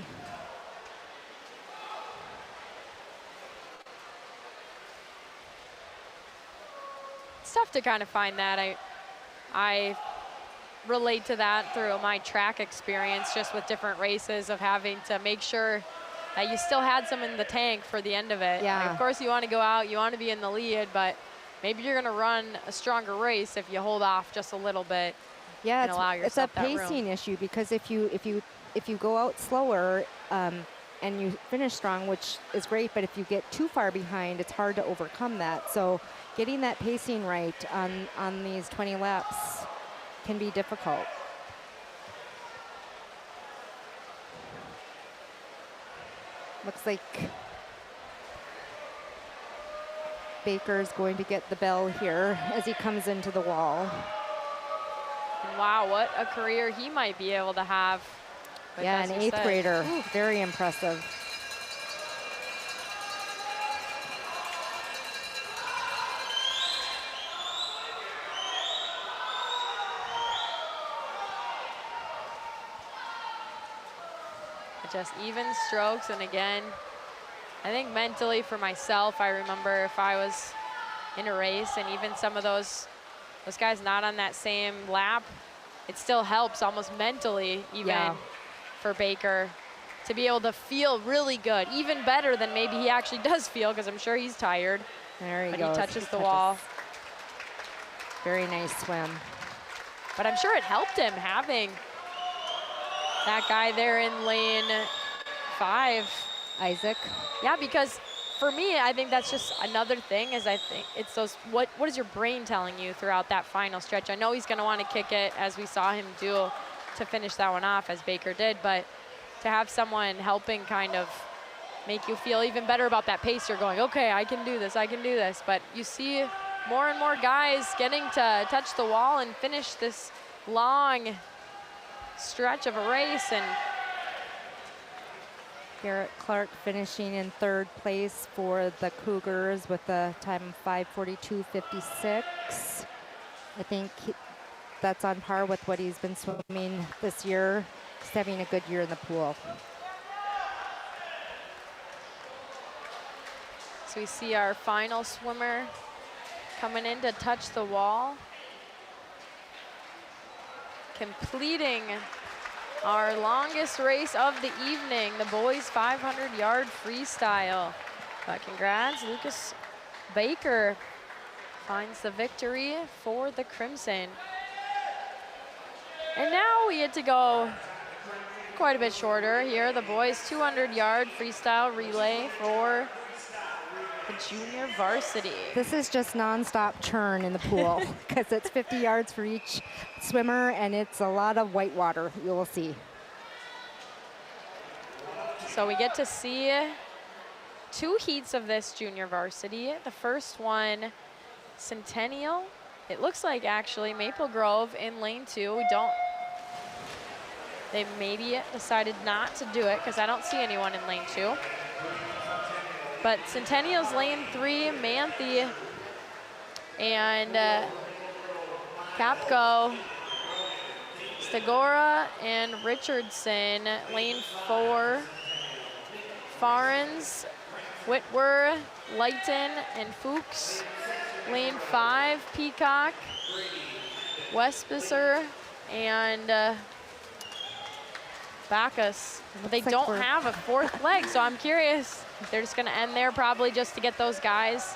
It's tough to kind of find that. I relate to that through my track experience, just with different races, of having to make sure that you still had some in the tank for the end of it. Yeah. Like, of course you want to go out, you want to be in the lead, but maybe you're going to run a stronger race if you hold off just a little bit. Yeah, and allow it's a yourself that room. pacing issue, because if you go out slower and you finish strong, which is great, but if you get too far behind, it's hard to overcome that. So getting that pacing right on these 20 laps can be difficult. Looks like Baker's going to get the bell here as he comes into the wall. And wow, what a career he might be able to have. But yeah, an 8th grader. Ooh, very impressive. Just even strokes, and again, I think mentally for myself, I remember if I was in a race and even some of those guys not on that same lap, it still helps almost mentally even for Baker to be able to feel really good, even better than maybe he actually does feel, because I'm sure he's tired. There he But goes. he touches the wall. Very nice swim. But I'm sure it helped him having that guy there in lane 5. Isaac. Yeah, because for me, I think that's just another thing is I think it's those, what is your brain telling you throughout that final stretch? I know he's gonna wanna kick it as we saw him do to finish that one off as Baker did, but to have someone helping kind of make you feel even better about that pace, you're going, okay, I can do this, I can do this. But you see more and more guys getting to touch the wall and finish this long stretch of a race. And Garrett Clark finishing in 3rd place for the Cougars with a time of 5:42.56. I think that's on par with what he's been swimming this year. He's having a good year in the pool. so we see our final swimmer coming in to touch the wall, completing our longest race of the evening, the boys 500-yard freestyle. But congrats, Lucas Baker finds the victory for the Crimson. And now we get to go quite a bit shorter here. The boys 200-yard freestyle relay for the junior varsity. This is just nonstop churn in the pool because it's 50 yards for each swimmer and it's a lot of white water, you will see. So we get to see 2 heats of this junior varsity. The first one, Centennial. It looks like actually Maple Grove in lane 2. They maybe decided not to do it because I don't see anyone in lane 2. But Centennial's lane 3, Manthe and Capco, Stegora and Richardson. Lane 4, Farens, Whitwer, Lighton, and Fuchs. Lane 5, Peacock, Westbisser, and Bacchus. But they don't have a 4th leg, so I'm curious. They're just gonna end there probably just to get those guys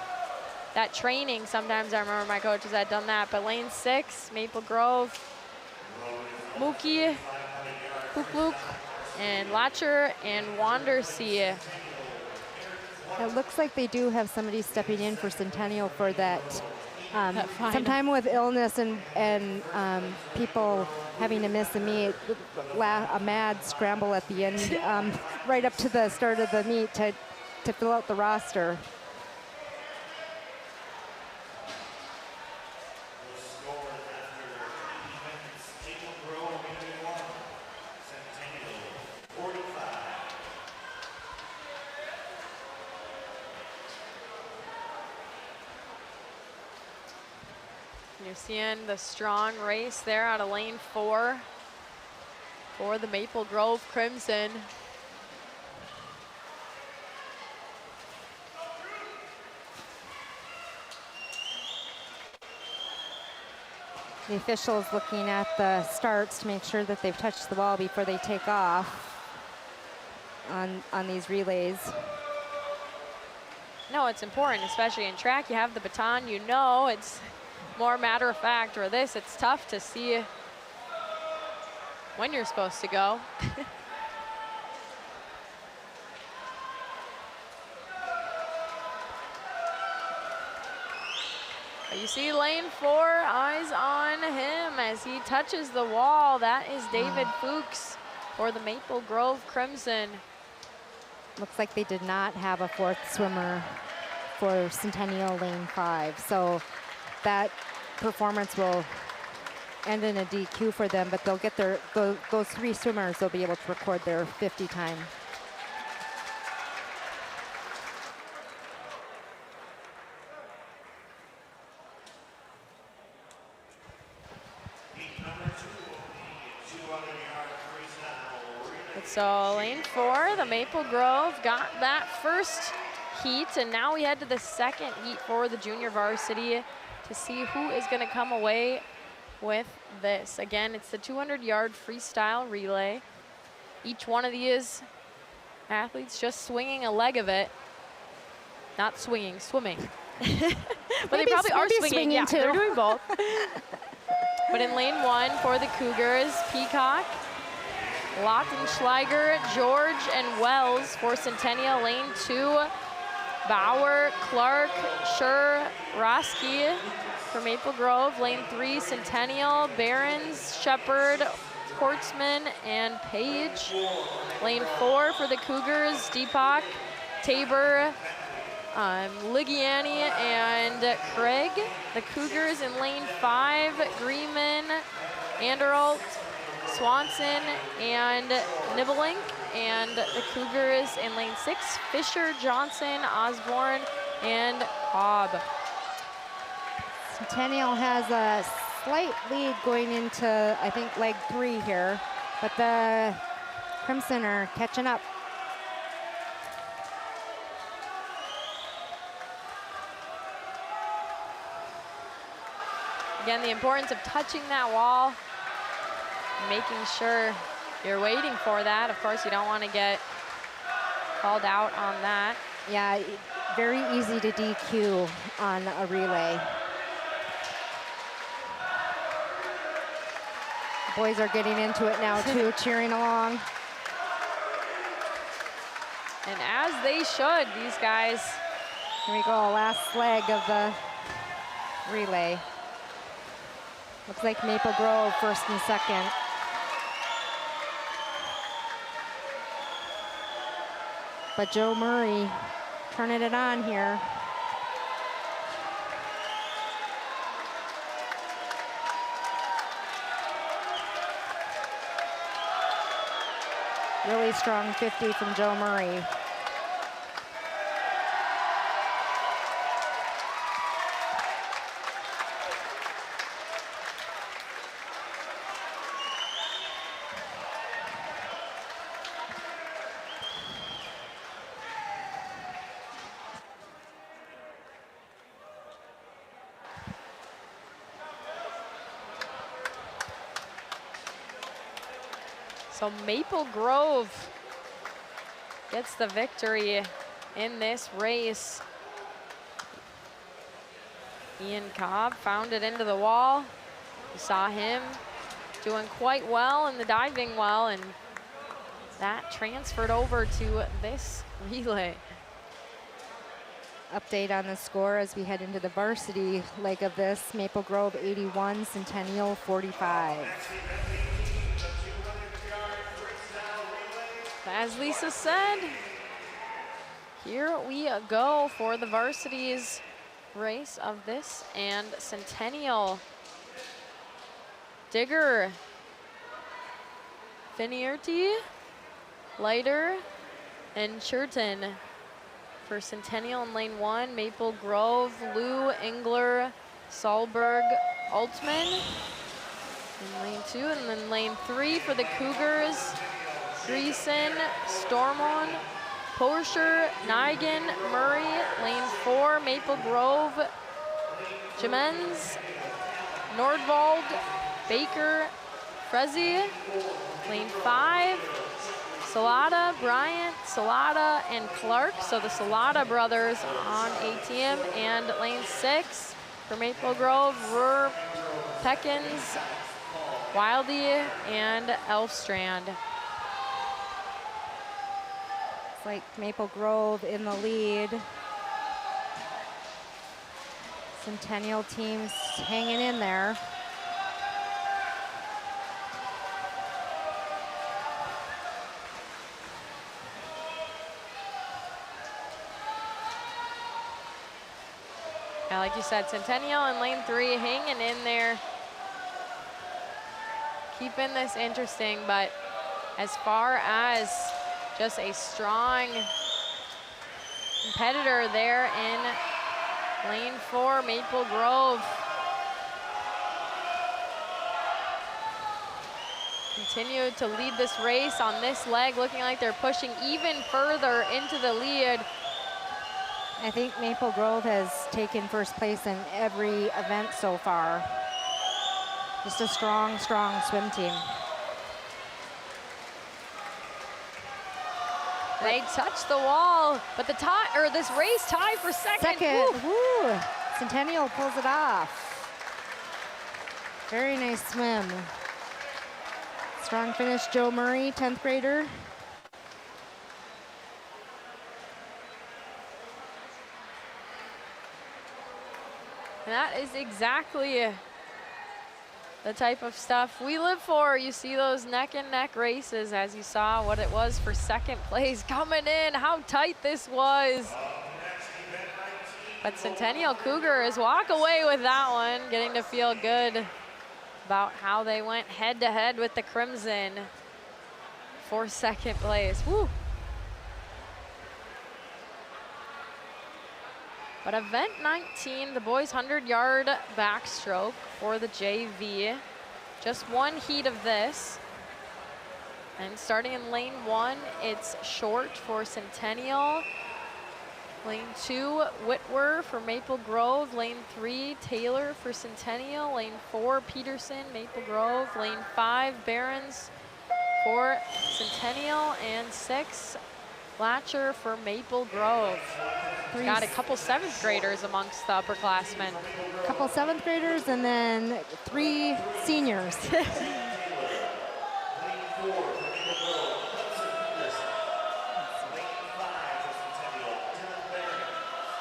that training. Sometimes I remember my coaches had done that. But lane 6, Maple Grove, Mookie, Kukluk, and Latcher, and Wandersea. It looks like they do have somebody stepping in for Centennial for that. Sometime with illness and people having to miss a meet, a mad scramble at the end, right up to the start of the meet to fill out the roster. You're seeing the strong race there out of lane 4 for the Maple Grove Crimson. The officials looking at the starts to make sure that they've touched the wall before they take off on these relays. No, it's important, especially in track. You have the baton, you know, it's more matter of fact. Or this, it's tough to see when you're supposed to go. You see lane 4, eyes on him as he touches the wall. That is David Fuchs for the Maple Grove Crimson. Looks like they did not have a 4th swimmer for Centennial lane 5. So that performance will end in a DQ for them, but they'll get those 3 swimmers, they'll be able to record their 50 time. So lane 4, the Maple Grove got that first heat, and now we head to the second heat for the junior varsity to see who is going to come away with this. Again, it's the 200-yard freestyle relay. Each one of these athletes just swinging a leg of it. Not swinging, swimming. But they probably are swinging. Yeah, too. they're doing both. But in lane 1 for the Cougars, Peacock, Lautenschlager, George, and Wells for Centennial. Lane 2, Bauer, Clark, Schur, Roski for Maple Grove. Lane 3, Centennial, Behrens, Shepard, Hortzman, and Page. Lane 4 for the Cougars, Deepak, Tabor, Ligiani, and Craig. The Cougars in lane 5, Greenman, Anderalt, Swanson, and Nibelink. And the Cougars in lane 6, Fisher, Johnson, Osborne, and Cobb. Centennial has a slight lead going into, I think, leg 3 here, but the Crimson are catching up. Again, the importance of touching that wall, making sure you're waiting for that. Of course, you don't want to get called out on that. Yeah, very easy to DQ on a relay. Boys are getting into it now too, cheering along. And as they should, these guys. Here we go, last leg of the relay. Looks like Maple Grove first and second. But Joe Murray turning it on here. Really strong 50 from Joe Murray. So Maple Grove gets the victory in this race. Ian Cobb found it into the wall. You saw him doing quite well in the diving well, and that transferred over to this relay. Update on the score as we head into the varsity leg of this. Maple Grove 81, Centennial 45. As Lisa said, here we go for the varsities race of this, and Centennial. Digger, Finierty, Leiter, and Churton for Centennial in lane 1. Maple Grove, Lou, Engler, Solberg, Altman in lane 2. And then lane 3 for the Cougars, Greason, Stormon, Porscher, Nigan, Murray. Lane 4, Maple Grove, Jimenez, Nordwald, Baker, Frezzi. Lane 5, Salata, Bryant, Salata, and Clark. So the Salata brothers on ATM. And lane 6 for Maple Grove, Ruhr, Peckins, Wildy, and Elfstrand. It's like Maple Grove in the lead. Centennial teams hanging in there. Yeah, like you said, Centennial in lane 3 hanging in there, keeping this interesting. But as far as just a strong competitor there in lane 4, Maple Grove continue to lead this race on this leg, looking like they're pushing even further into the lead. I think Maple Grove has taken first place in every event so far. Just a strong, strong swim team. They touched the wall, but the tie, or this race tie for second. Woo. Centennial pulls it off. Very nice swim. Strong finish, Joe Murray, 10th grader. And that is exactly the type of stuff we live for. You see those neck and neck races, as you saw what it was for second place coming in, how tight this was. But Centennial Cougars walk away with that one, getting to feel good about how they went head to head with the Crimson for second place. Woo. But event 19, the boys 100-yard backstroke for the JV. Just one heat of this. And starting in lane 1, it's short for Centennial. Lane 2, Whitwer for Maple Grove. Lane 3, Taylor for Centennial. Lane 4, Peterson, Maple Grove. Lane 5, Barons for Centennial. And 6, Blatcher for Maple Grove. Got a couple 7th graders amongst the upperclassmen. A couple 7th graders and then 3 seniors.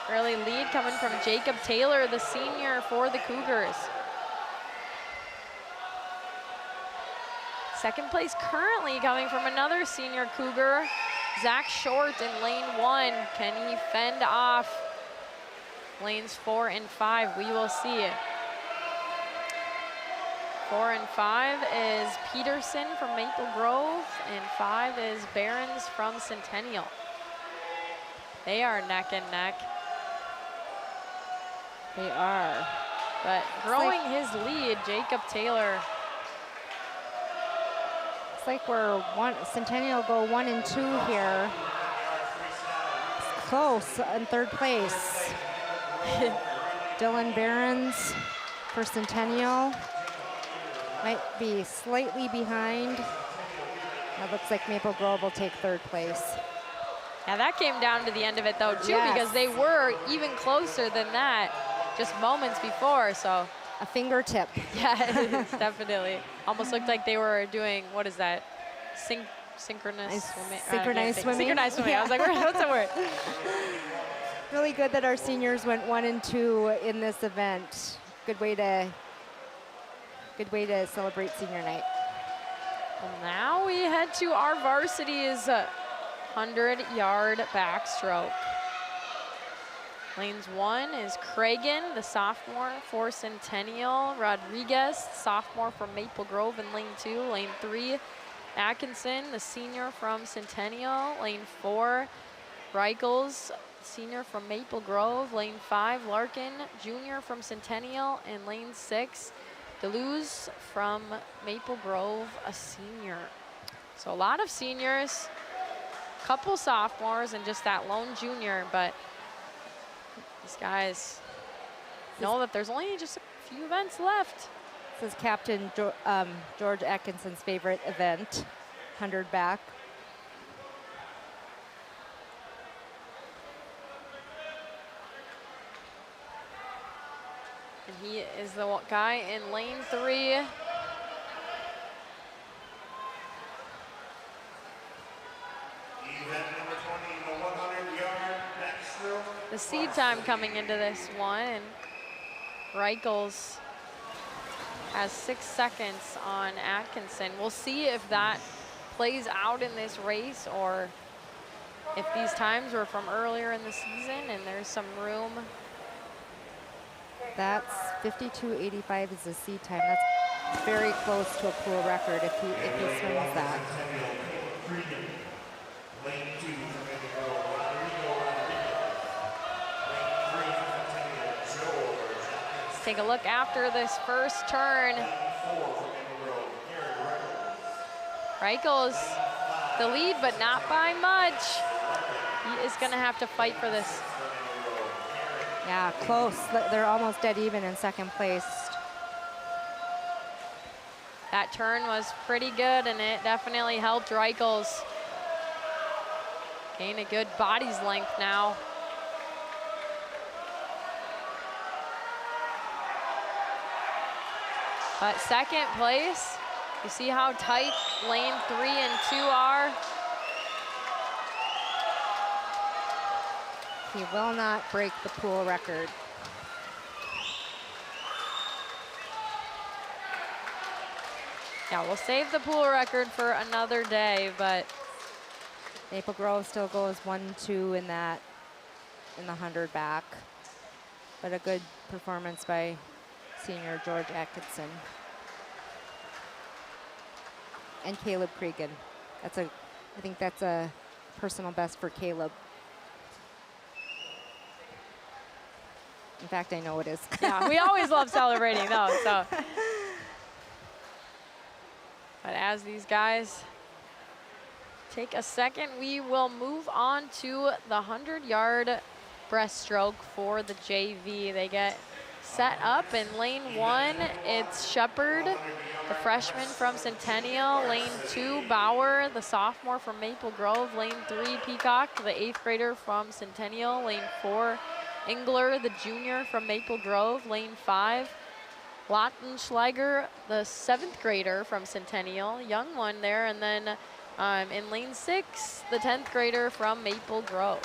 Early lead coming from Jacob Taylor, the senior for the Cougars. Second place currently coming from another senior Cougar, Zach Short in lane 1. Can he fend off lanes 4 and 5? We will see. 4 and 5 is Peterson from Maple Grove, and 5 is Barons from Centennial. They are neck and neck. They are. But growing his lead, Jacob Taylor. It's like we're Centennial go 1 and 2 here. It's close in 3rd place. Dylan Barons for Centennial. Might be slightly behind. It looks like Maple Grove will take 3rd place. Yeah, that came down to the end of it though too, Yes. because they were even closer than that just moments before, so. A fingertip. Yeah, it is, definitely. Almost looked like they were doing, what is that? Synchronized swimming. Synchronized swimming. Synchronized swimming. Yeah. I was like, what's the word? Really good that our seniors went 1 and 2 in this event. Good way to celebrate senior night. Well, now we head to our varsity's 100-yard backstroke. Lanes 1 is Cragen, the sophomore for Centennial. Rodriguez, sophomore from Maple Grove in lane 2. Lane 3, Atkinson, the senior from Centennial. Lane 4, Reichels, senior from Maple Grove. Lane 5, Larkin, junior from Centennial. And lane 6, Deleuze from Maple Grove, a senior. So a lot of seniors, couple sophomores, and just that lone junior, but these guys know that there's only just a few events left. This is Captain George Atkinson's favorite event, 100 back. And he is the guy in lane 3. The seed time coming into this one, and Reichels has 6 seconds on Atkinson. We'll see if that plays out in this race or if these times were from earlier in the season and there's some room. That's 52.85 is the seed time. That's very close to a pool record if he swims that. Let's take a look after this first turn. Reichels the lead, but not by much. He is gonna have to fight for this. Yeah, close. They're almost dead even in second place. That turn was pretty good, and it definitely helped Reichels Gain a good body's length now. But second place, you see how tight lane 3 and 2 are. He will not break the pool record. Yeah, we'll save the pool record for another day, but Maple Grove still goes 1-2 in the 100 back. But a good performance by senior George Atkinson. And Caleb Cregan. I think that's a personal best for Caleb. In fact, I know it is. yeah, we always love celebrating those. So. But as these guys take a second, we will move on to the 100-yard breaststroke for the JV. They get set up in lane 1. It's Shepard, the freshman from Centennial. Lane 2, Bauer, the sophomore from Maple Grove. Lane 3, Peacock, the 8th grader from Centennial. Lane 4, Engler, the junior from Maple Grove. Lane 5, Lautenschlager, the 7th grader from Centennial, young one there. And then in lane 6, the 10th grader from Maple Grove.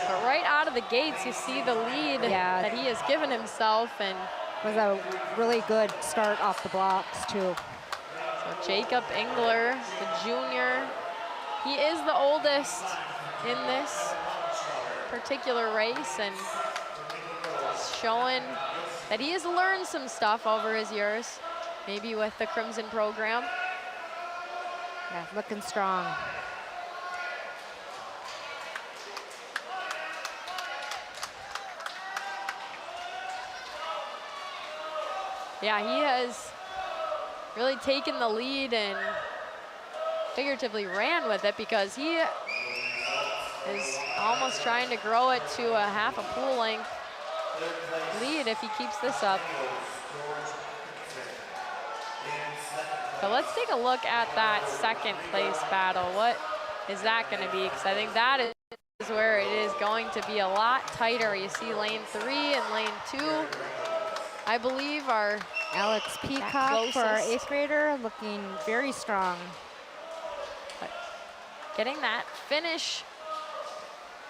But right out of the gates, you see the lead that he has given himself, and was a really good start off the blocks too. So Jacob Engler, the junior, he is the oldest in this particular race, and showing that he has learned some stuff over his years, maybe with the Crimson program. Yeah, looking strong. Yeah, he has really taken the lead and figuratively ran with it, because he is almost trying to grow it to a half a pool length lead if he keeps this up. So let's take a look at that second place battle. What is that going to be? Because I think that is where it is going to be a lot tighter. You see lane 3 and lane 2, I believe, are Alex Peacock for our 8th grader, looking very strong. But getting that finish,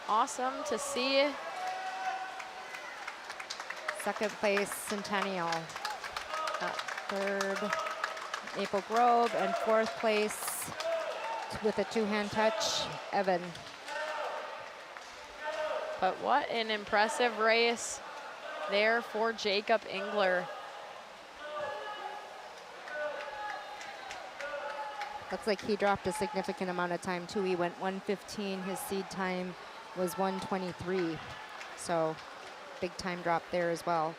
awesome to see. Second place, Centennial. Third, Maple Grove, and 4th place with a 2-hand touch, Evan. But what an impressive race there for Jacob Engler. Looks like he dropped a significant amount of time too. He went 1:15. His seed time was 1:23. So big time drop there as well.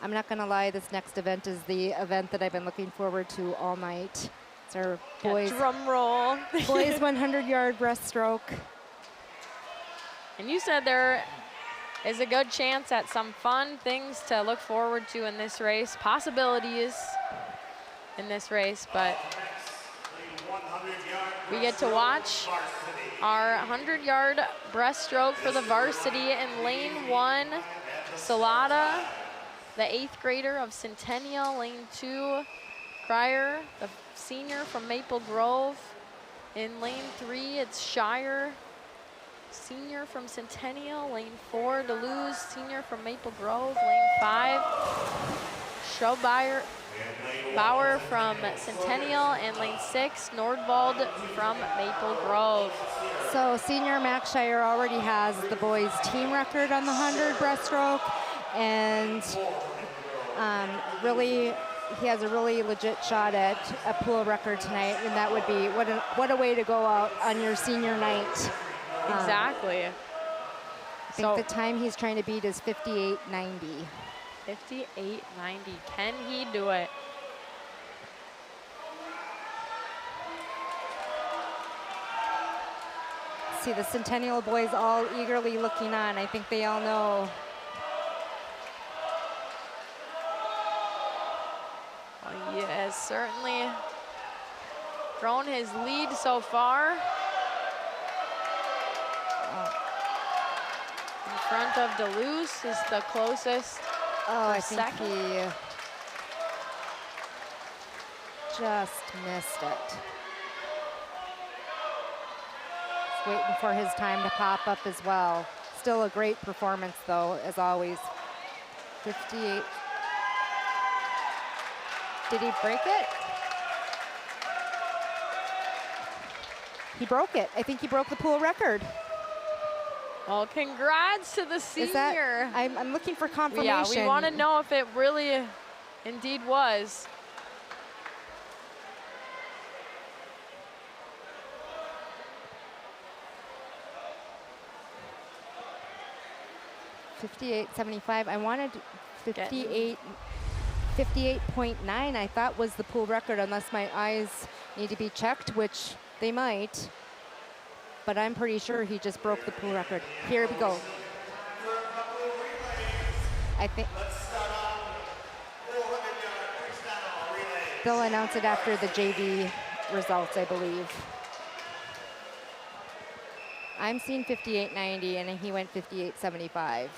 I'm not gonna lie, this next event is the event that I've been looking forward to all night. It's our boys, drum roll. boys 100-yard breaststroke. And you said there is a good chance at some fun things to look forward to in this race, possibilities in this race, but we get to watch our 100-yard breaststroke for the varsity in lane 1. Salata, the 8th grader of Centennial. Lane 2, Cryer, the senior from Maple Grove. In lane 3, it's Shire, senior from Centennial. Lane 4, Deleuze, senior from Maple Grove. Lane 5, Schrobeyer, Bauer from Centennial. And lane 6, Nordwald from Maple Grove. So senior Max Shire already has the boys' team record on the 100 breaststroke, and really, he has a really legit shot at a pool record tonight, and that would be what a way to go out on your senior night. Exactly. I think the time he's trying to beat is 58:90. 58:90. Can he do it? See the Centennial boys all eagerly looking on. I think they all know He has certainly grown his lead so far. In front of Deleuze is the closest. Oh, I think second. he just missed it. He's waiting for his time to pop up as well. Still a great performance though, as always. 58. Did he break it? He broke it. I think he broke the pool record. Well, congrats to the senior. Is that, I'm looking for confirmation. Yeah, we want to know if it really indeed was. $58.75. I wanted 58.9. I thought was the pool record, unless my eyes need to be checked, which they might. But I'm pretty sure he just broke the pool record. Here we go. I think they'll announce it after the JV results, I believe. I'm seeing 58.90 and he went 58.75.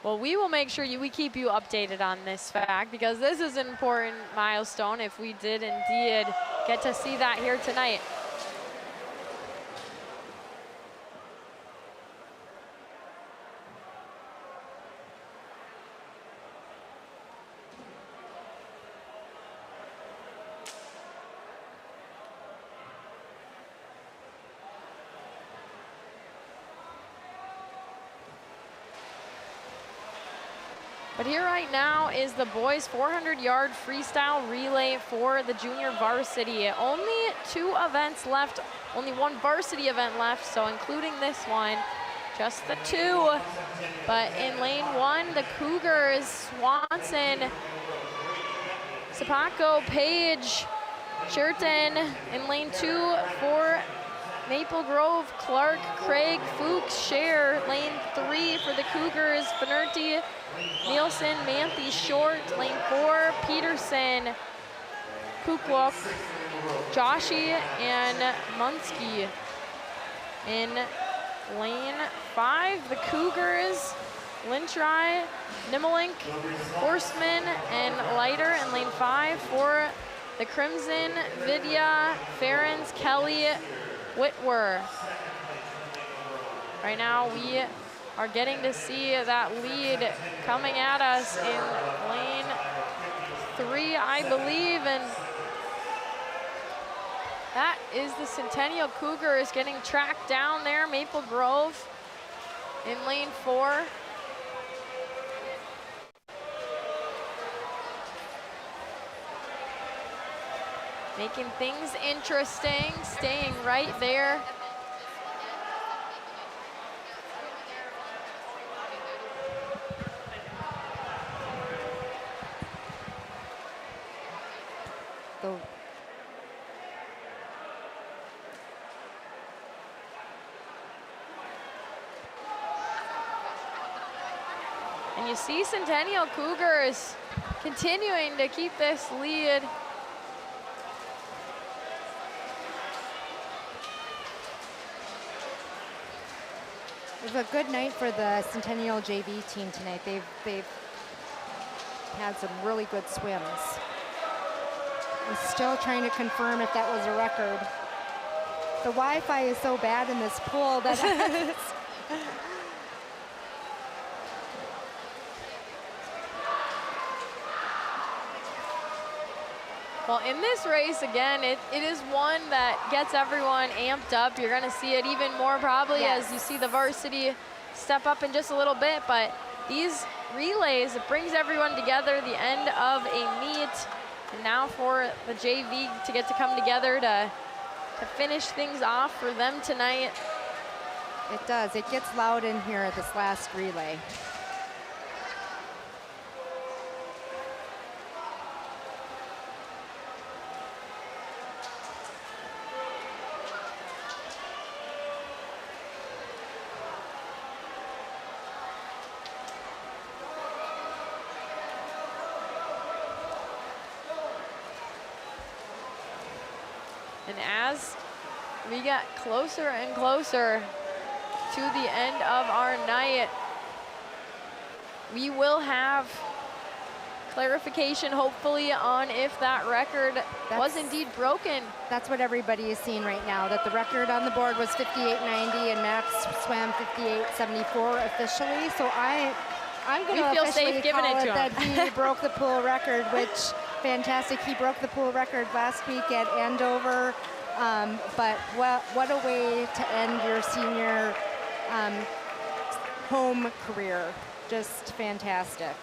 Well, we will make sure we keep you updated on this fact, because this is an important milestone if we did indeed get to see that here tonight. But here right now is the boys 400-yard freestyle relay for the junior varsity. Only 2 events left, only 1 varsity event left, so including this one, just the 2. But in lane 1, the Cougars, Swanson, Sapaco, Page, Churton. In lane 2 for Maple Grove, Clark, Craig, Fuchs, Scher. Lane 3 for the Cougars, Finerty, Nielsen, Manthe, Short. Lane 4, Peterson, Kukwok, Joshi, and Munsky. In lane 5, the Cougars, Lynchry, Nimmelink, Horseman, and Leiter. In lane 5 for the Crimson, Vidya, Ferens, Kelly, Whitwer. Right now we are getting to see that lead coming at us in lane 3, I believe, and that is the Centennial Cougars getting tracked down there. Maple Grove in lane 4. Making things interesting, staying right there. And you see Centennial Cougars continuing to keep this lead. It was a good night for the Centennial JV team tonight. They've had some really good swims. I'm still trying to confirm if that was a record. The Wi-Fi is so bad in this pool that Well, in this race, again, it is one that gets everyone amped up. You're going to see it even more probably as you see the varsity step up in just a little bit. But these relays, it brings everyone together, the end of a meet. And now for the JV to get to come together to finish things off for them tonight. it does. It gets loud in here at this last relay. And as we get closer and closer to the end of our night, we will have clarification, hopefully, on if that record was indeed broken. That's what everybody is seeing right now, that the record on the board was 58.90 and Max swam 58.74 officially. So I'm going to officially giving call it to that him. he broke the pool record, which fantastic. He broke the pool record last week at Andover. But what a way to end your senior home career. Just fantastic.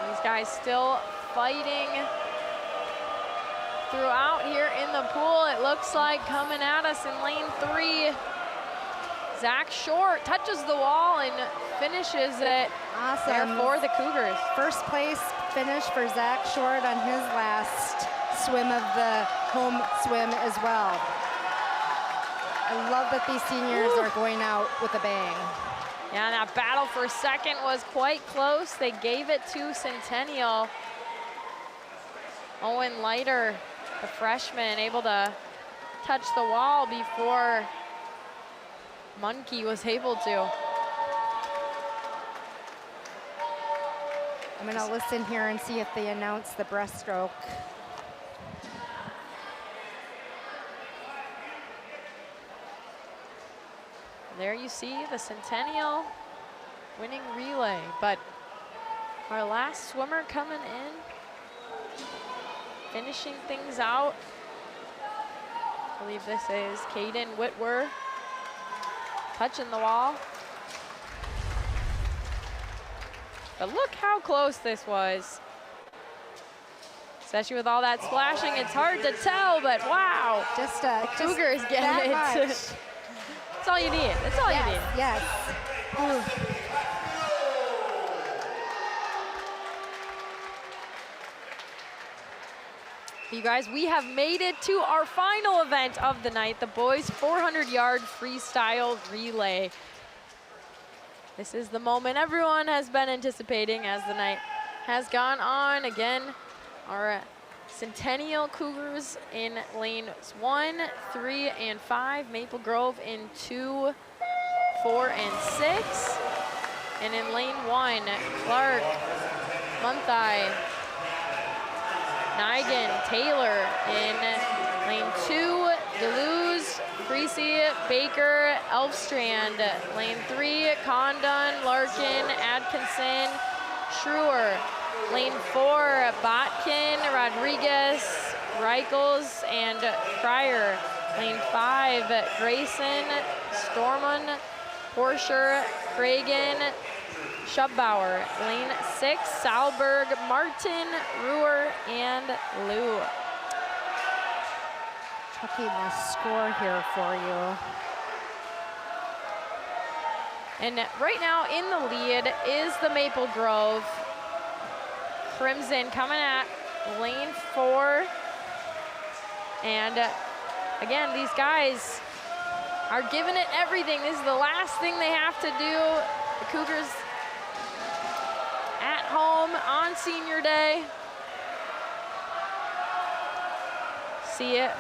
These guys still fighting throughout here in the pool. It looks like coming at us in lane 3. Zach Short touches the wall and finishes it. Awesome. There for the Cougars. First place finish for Zach Short on his last swim of the home swim as well. I love that these seniors are going out with a bang. Yeah, that battle for second was quite close. They gave it to Centennial. Owen Leiter, the freshman, able to touch the wall before Munke was able to. I'm going to listen here and see if they announce the breaststroke. There you see the Centennial winning relay, but our last swimmer coming in, finishing things out. I believe this is Caden Whitwer, touching the wall. But look how close this was. Especially with all that splashing, it's hard to tell, but wow. Just Cougars get that it. much. That's all you need. That's all you need. Yes. Ooh. You guys, we have made it to our final event of the night, the boys 400-yard freestyle relay. This is the moment everyone has been anticipating as the night has gone on. Again, our Centennial Cougars in lanes 1, 3, and 5. Maple Grove in 2, 4, and 6. And in lane 1, Clark, Munthai, Nigan, Taylor. In lane 2, Deleuze, Creasy, Baker, Elfstrand. Lane 3, Condon, Larkin, Atkinson, Schruer. Lane 4, Botkin, Rodriguez, Reichels, and Cryer. Lane 5, Grayson, Storman, Porscher, Cragen, Schubbauer. Lane 6, Salberg, Martin, Ruhr, and Liu. Checking the score here for you. And right now in the lead is the Maple Grove Crimson coming at lane 4. And again, these guys are giving it everything. This is the last thing they have to do. The Cougars at home on senior day. See it.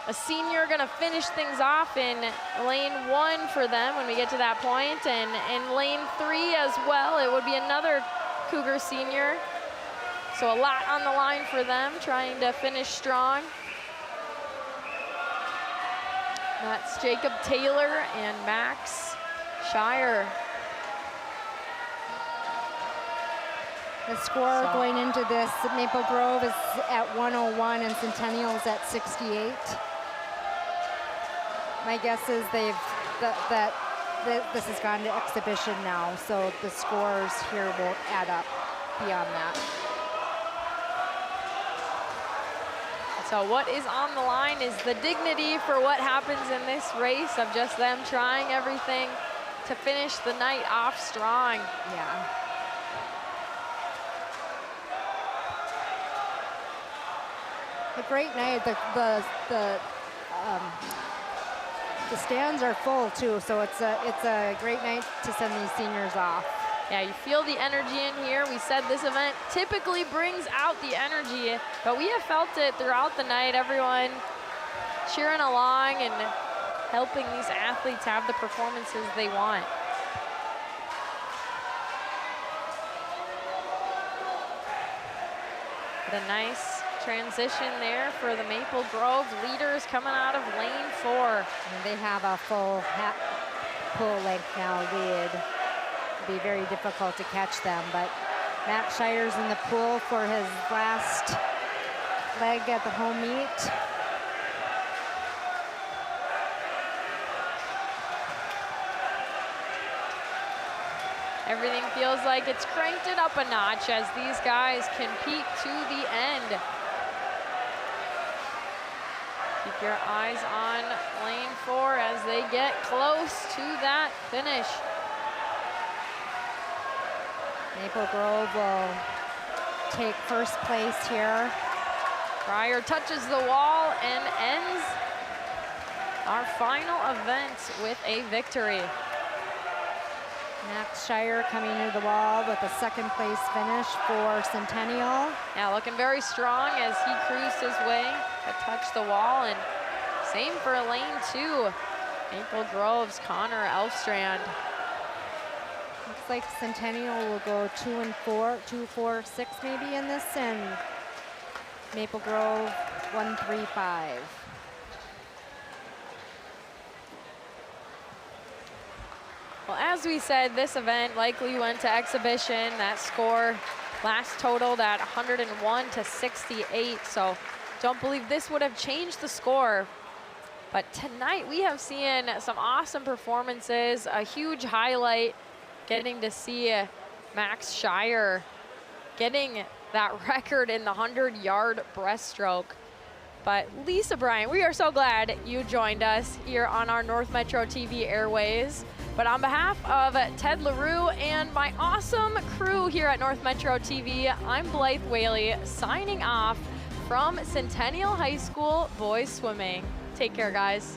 A senior gonna finish things off in lane 1 for them when we get to that point, and in lane 3 as well. It would be another Cougar senior. So a lot on the line for them, trying to finish strong. That's Jacob Taylor and Max Shire. The score going into this, Maple Grove is at 101 and Centennial's at 68. My guess is this has gone to exhibition now, so the scores here won't add up beyond that. So what is on the line is the dignity for what happens in this race of just them trying everything to finish the night off strong. Yeah. A great night. The stands are full too, so it's a great night to send these seniors off. Yeah, you feel the energy in here. We said this event typically brings out the energy, but we have felt it throughout the night. Everyone cheering along and helping these athletes have the performances they want. The nice transition there for the Maple Grove leaders coming out of lane 4. And they have a full pull length now lead. It'll be very difficult to catch them, but Matt Shire's in the pool for his last leg at the home meet. Everything feels like it's cranked it up a notch as these guys compete to the end. Keep your eyes on lane 4 as they get close to that finish. Maple Grove will take first place here. Pryor touches the wall and ends our final event with a victory. Max Shire coming to the wall with a second place finish for Centennial. Yeah, looking very strong as he cruised his way to touch the wall, and same for lane 2. Maple Grove's Connor Elfstrand. Looks like Centennial will go 2-4, 2-4-6 maybe in this, and Maple Grove 1-3-5. Well, as we said, this event likely went to exhibition. That score last totaled at 101-68, so don't believe this would have changed the score. But tonight we have seen some awesome performances, a huge highlight, getting to see Max Shire getting that record in the 100-yard breaststroke. But Lisa Bryant, we are so glad you joined us here on our North Metro TV airways. But on behalf of Ted LaRue and my awesome crew here at North Metro TV, I'm Blythe Whaley signing off from Centennial High School Boys Swimming. Take care, guys.